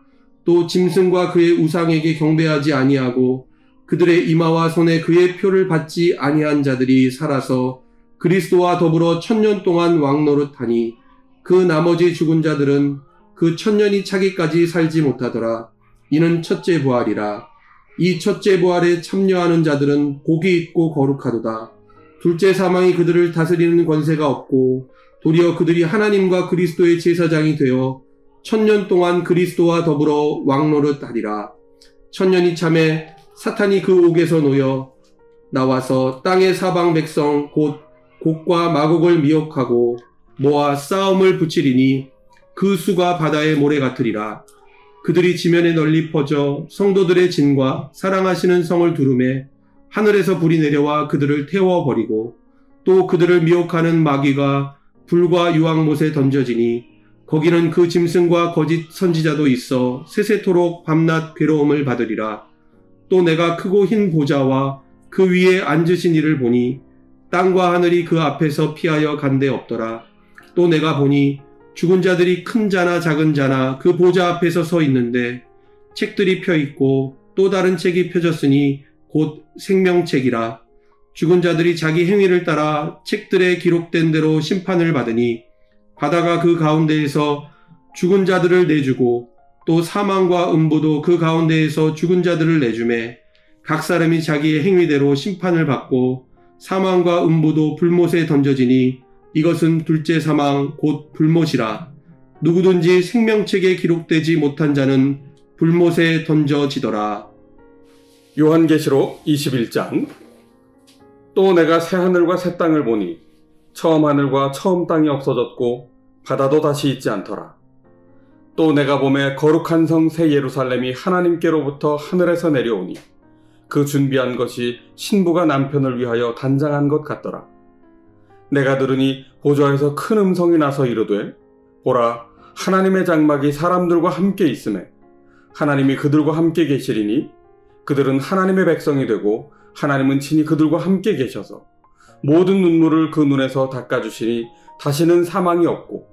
또 짐승과 그의 우상에게 경배하지 아니하고 그들의 이마와 손에 그의 표를 받지 아니한 자들이 살아서 그리스도와 더불어 1000년 동안 왕노릇하니, 그 나머지 죽은 자들은 그 1000년이 차기까지 살지 못하더라. 이는 첫째 부활이라. 이 첫째 부활에 참여하는 자들은 복이 있고 거룩하도다. 둘째 사망이 그들을 다스리는 권세가 없고 도리어 그들이 하나님과 그리스도의 제사장이 되어 1000년 동안 그리스도와 더불어 왕노릇하리라. 1000년이 참에 사탄이 그 옥에서 놓여 나와서 땅의 사방 백성 곧 곡과 마곡을 미혹하고 모아 싸움을 붙이리니 그 수가 바다의 모래 같으리라. 그들이 지면에 널리 퍼져 성도들의 진과 사랑하시는 성을 두루매 하늘에서 불이 내려와 그들을 태워버리고 또 그들을 미혹하는 마귀가 불과 유황못에 던져지니 거기는 그 짐승과 거짓 선지자도 있어 세세토록 밤낮 괴로움을 받으리라. 또 내가 크고 흰 보좌와 그 위에 앉으신 이를 보니 땅과 하늘이 그 앞에서 피하여 간데 없더라. 또 내가 보니 죽은 자들이 큰 자나 작은 자나 그 보좌 앞에서 서 있는데 책들이 펴 있고 또 다른 책이 펴졌으니 곧 생명책이라. 죽은 자들이 자기 행위를 따라 책들에 기록된 대로 심판을 받으니 바다가 그 가운데에서 죽은 자들을 내주고 또 사망과 음부도 그 가운데에서 죽은 자들을 내주매 각 사람이 자기의 행위대로 심판을 받고 사망과 음부도 불못에 던져지니 이것은 둘째 사망 곧 불못이라. 누구든지 생명책에 기록되지 못한 자는 불못에 던져지더라. 요한계시록 21장. 또 내가 새 하늘과 새 땅을 보니 처음 하늘과 처음 땅이 없어졌고 바다도 다시 있지 않더라. 또 내가 보매 거룩한 성 새 예루살렘이 하나님께로부터 하늘에서 내려오니 그 준비한 것이 신부가 남편을 위하여 단장한 것 같더라. 내가 들으니 보좌에서 큰 음성이 나서 이르되 보라, 하나님의 장막이 사람들과 함께 있으매 하나님이 그들과 함께 계시리니 그들은 하나님의 백성이 되고 하나님은 친히 그들과 함께 계셔서 모든 눈물을 그 눈에서 닦아주시니 다시는 사망이 없고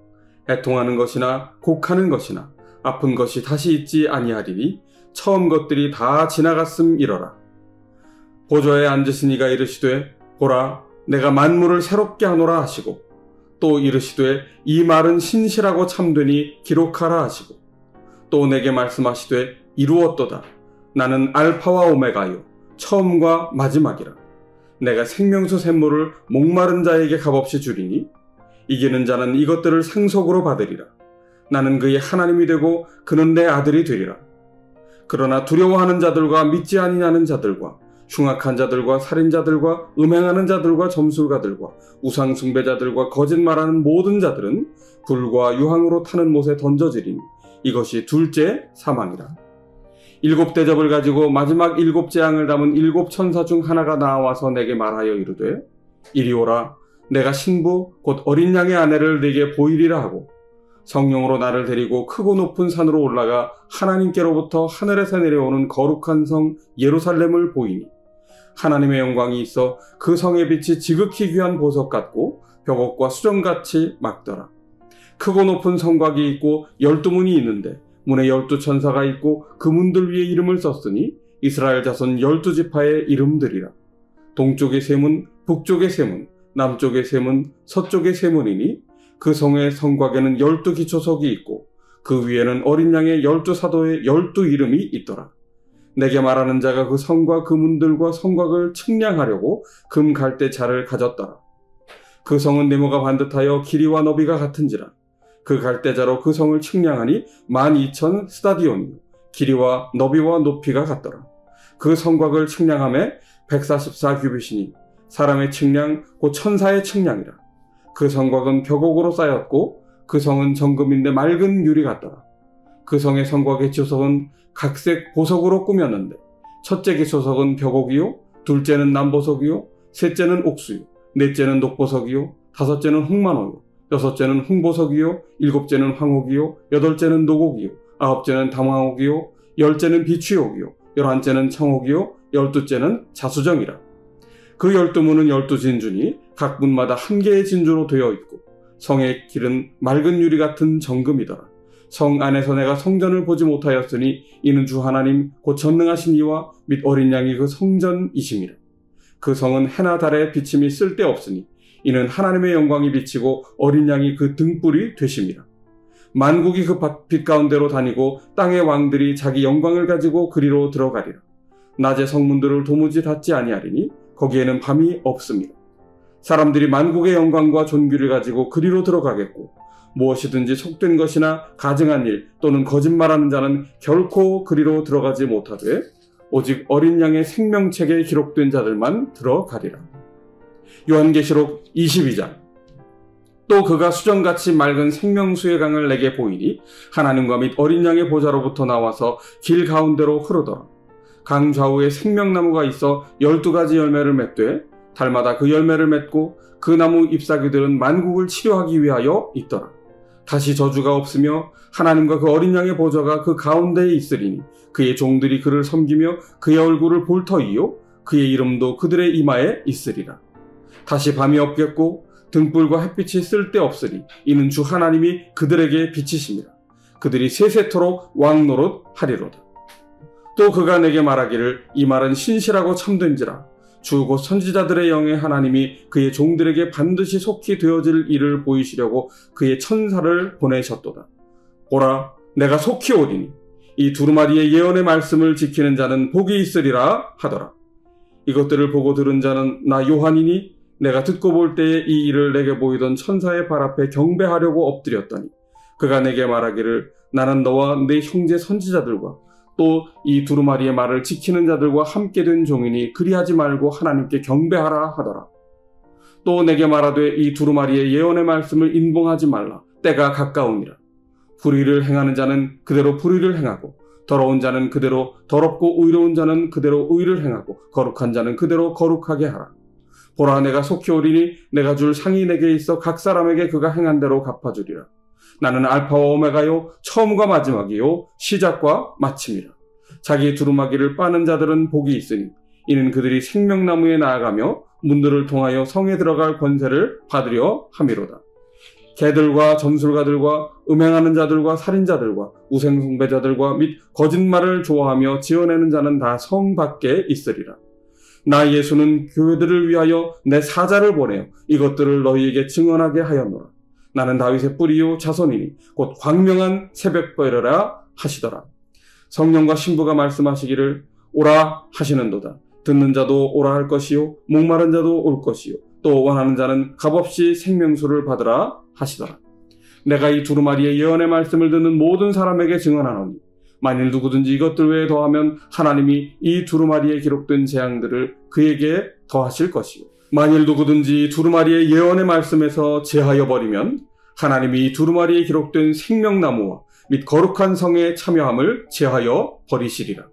애통하는 것이나 곡하는 것이나 아픈 것이 다시 있지 아니하리니 처음 것들이 다 지나갔음이러라. 보좌에 앉으신 이가 이르시되 보라, 내가 만물을 새롭게 하노라 하시고 또 이르시되 이 말은 신실하고 참되니 기록하라 하시고 또 내게 말씀하시되 이루었도다. 나는 알파와 오메가요 처음과 마지막이라. 내가 생명수 샘물을 목마른 자에게 값없이 주리니 이기는 자는 이것들을 상속으로 받으리라. 나는 그의 하나님이 되고 그는 내 아들이 되리라. 그러나 두려워하는 자들과 믿지 아니하는 자들과 흉악한 자들과 살인자들과 음행하는 자들과 점술가들과 우상 숭배자들과 거짓말하는 모든 자들은 불과 유황으로 타는 못에 던져지리니 이것이 둘째 사망이라. 7대접을 가지고 마지막 7재앙을 담은 7천사 중 하나가 나와서 내게 말하여 이르되 이리 오라. 내가 신부 곧 어린 양의 아내를 네게 보이리라 하고 성령으로 나를 데리고 크고 높은 산으로 올라가 하나님께로부터 하늘에서 내려오는 거룩한 성 예루살렘을 보이니 하나님의 영광이 있어 그 성의 빛이 지극히 귀한 보석 같고 벽옥과 수정같이 막더라. 크고 높은 성곽이 있고 12문이 있는데 문에 12천사가 있고 그 문들 위에 이름을 썼으니 이스라엘 자손 12지파의 이름들이라. 동쪽의 세 문, 북쪽의 세 문, 남쪽의 세 문, 서쪽의 세 문이니 그 성의 성곽에는 12기초석이 있고 그 위에는 어린 양의 12사도의 12 이름이 있더라. 내게 말하는 자가 그 성과 그 문들과 성곽을 측량하려고 금 갈대자를 가졌더라. 그 성은 네모가 반듯하여 길이와 너비가 같은지라. 그 갈대자로 그 성을 측량하니 12,000 스타디온이요 길이와 너비와 높이가 같더라. 그 성곽을 측량함에 144규빗이니 사람의 측량 곧 천사의 측량이라. 그 성곽은 벽옥으로 쌓였고 그 성은 정금인데 맑은 유리 같더라. 그 성의 성곽의 기초석은 각색 보석으로 꾸몄는데 첫째 기초석은 벽옥이요 둘째는 남보석이요 셋째는 옥수요 넷째는 녹보석이요 다섯째는 홍만호요 여섯째는 홍보석이요 일곱째는 황옥이요 여덟째는 녹옥이요 아홉째는 담황옥이요 열째는 비취옥이요 열한째는 청옥이요 열두째는 자수정이라. 그 12문은 12진주니 각 문마다 한 개의 진주로 되어 있고 성의 길은 맑은 유리 같은 정금이더라. 성 안에서 내가 성전을 보지 못하였으니 이는 주 하나님 곧 전능하신 이와 및 어린 양이 그 성전이심이라. 그 성은 해나 달의 비침이 쓸데없으니 이는 하나님의 영광이 비치고 어린 양이 그 등불이 되심이라. 만국이 그 빛 가운데로 다니고 땅의 왕들이 자기 영광을 가지고 그리로 들어가리라. 낮에 성문들을 도무지 닫지 아니하리니 거기에는 밤이 없습니다. 사람들이 만국의 영광과 존귀를 가지고 그리로 들어가겠고 무엇이든지 속된 것이나 가증한 일 또는 거짓말하는 자는 결코 그리로 들어가지 못하되 오직 어린 양의 생명책에 기록된 자들만 들어가리라. 요한계시록 22장. 또 그가 수정같이 맑은 생명수의 강을 내게 보이니 하나님과 및 어린 양의 보좌로부터 나와서 길 가운데로 흐르더라. 강 좌우에 생명나무가 있어 12가지 열매를 맺되 달마다 그 열매를 맺고 그 나무 잎사귀들은 만국을 치료하기 위하여 있더라. 다시 저주가 없으며 하나님과 그 어린 양의 보좌가 그 가운데에 있으리니 그의 종들이 그를 섬기며 그의 얼굴을 볼 터이요 그의 이름도 그들의 이마에 있으리라. 다시 밤이 없겠고 등불과 햇빛이 쓸데없으니 이는 주 하나님이 그들에게 빛이심이라. 그들이 세세토록 왕노릇 하리로다. 또 그가 내게 말하기를 이 말은 신실하고 참된지라. 주 곧 선지자들의 영의 하나님이 그의 종들에게 반드시 속히 되어질 일을 보이시려고 그의 천사를 보내셨도다. 보라, 내가 속히 오리니 이 두루마리의 예언의 말씀을 지키는 자는 복이 있으리라 하더라. 이것들을 보고 들은 자는 나 요한이니 내가 듣고 볼 때에 이 일을 내게 보이던 천사의 발 앞에 경배하려고 엎드렸더니 그가 내게 말하기를 나는 너와 내 형제 선지자들과 또 이 두루마리의 말을 지키는 자들과 함께 된 종이니 그리하지 말고 하나님께 경배하라 하더라. 또 내게 말하되 이 두루마리의 예언의 말씀을 인봉하지 말라. 때가 가까우니라. 불의를 행하는 자는 그대로 불의를 행하고 더러운 자는 그대로 더럽고 의로운 자는 그대로 의를 행하고 거룩한 자는 그대로 거룩하게 하라. 보라, 내가 속히 오리니 내가 줄 상이 내게 있어 각 사람에게 그가 행한 대로 갚아주리라. 나는 알파와 오메가요 처음과 마지막이요 시작과 마침이라. 자기 두루마기를 빠는 자들은 복이 있으니 이는 그들이 생명나무에 나아가며 문들을 통하여 성에 들어갈 권세를 받으려 함이로다. 개들과 점술가들과 음행하는 자들과 살인자들과 우상숭배자들과 및 거짓말을 좋아하며 지어내는 자는 다 성 밖에 있으리라. 나 예수는 교회들을 위하여 내 사자를 보내어 이것들을 너희에게 증언하게 하였노라. 나는 다윗의 뿌리요 자손이니 곧 광명한 새벽별이라 하시더라. 성령과 신부가 말씀하시기를 오라 하시는도다. 듣는 자도 오라 할 것이요 목마른 자도 올 것이요 또 원하는 자는 값없이 생명수를 받으라 하시더라. 내가 이 두루마리의 예언의 말씀을 듣는 모든 사람에게 증언하노니 만일 누구든지 이것들 외에 더하면 하나님이 이 두루마리에 기록된 재앙들을 그에게 더하실 것이요 만일 누구든지 두루마리의 예언의 말씀에서 제하여 버리면 하나님이 이 두루마리에 기록된 생명나무와 및 거룩한 성에 참여함을 제하여 버리시리라.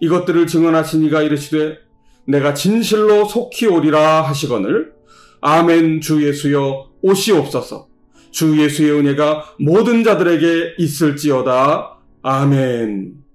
이것들을 증언하신 이가 이르시되 내가 진실로 속히 오리라 하시거늘 아멘. 주 예수여 오시옵소서. 주 예수의 은혜가 모든 자들에게 있을지어다. 아멘.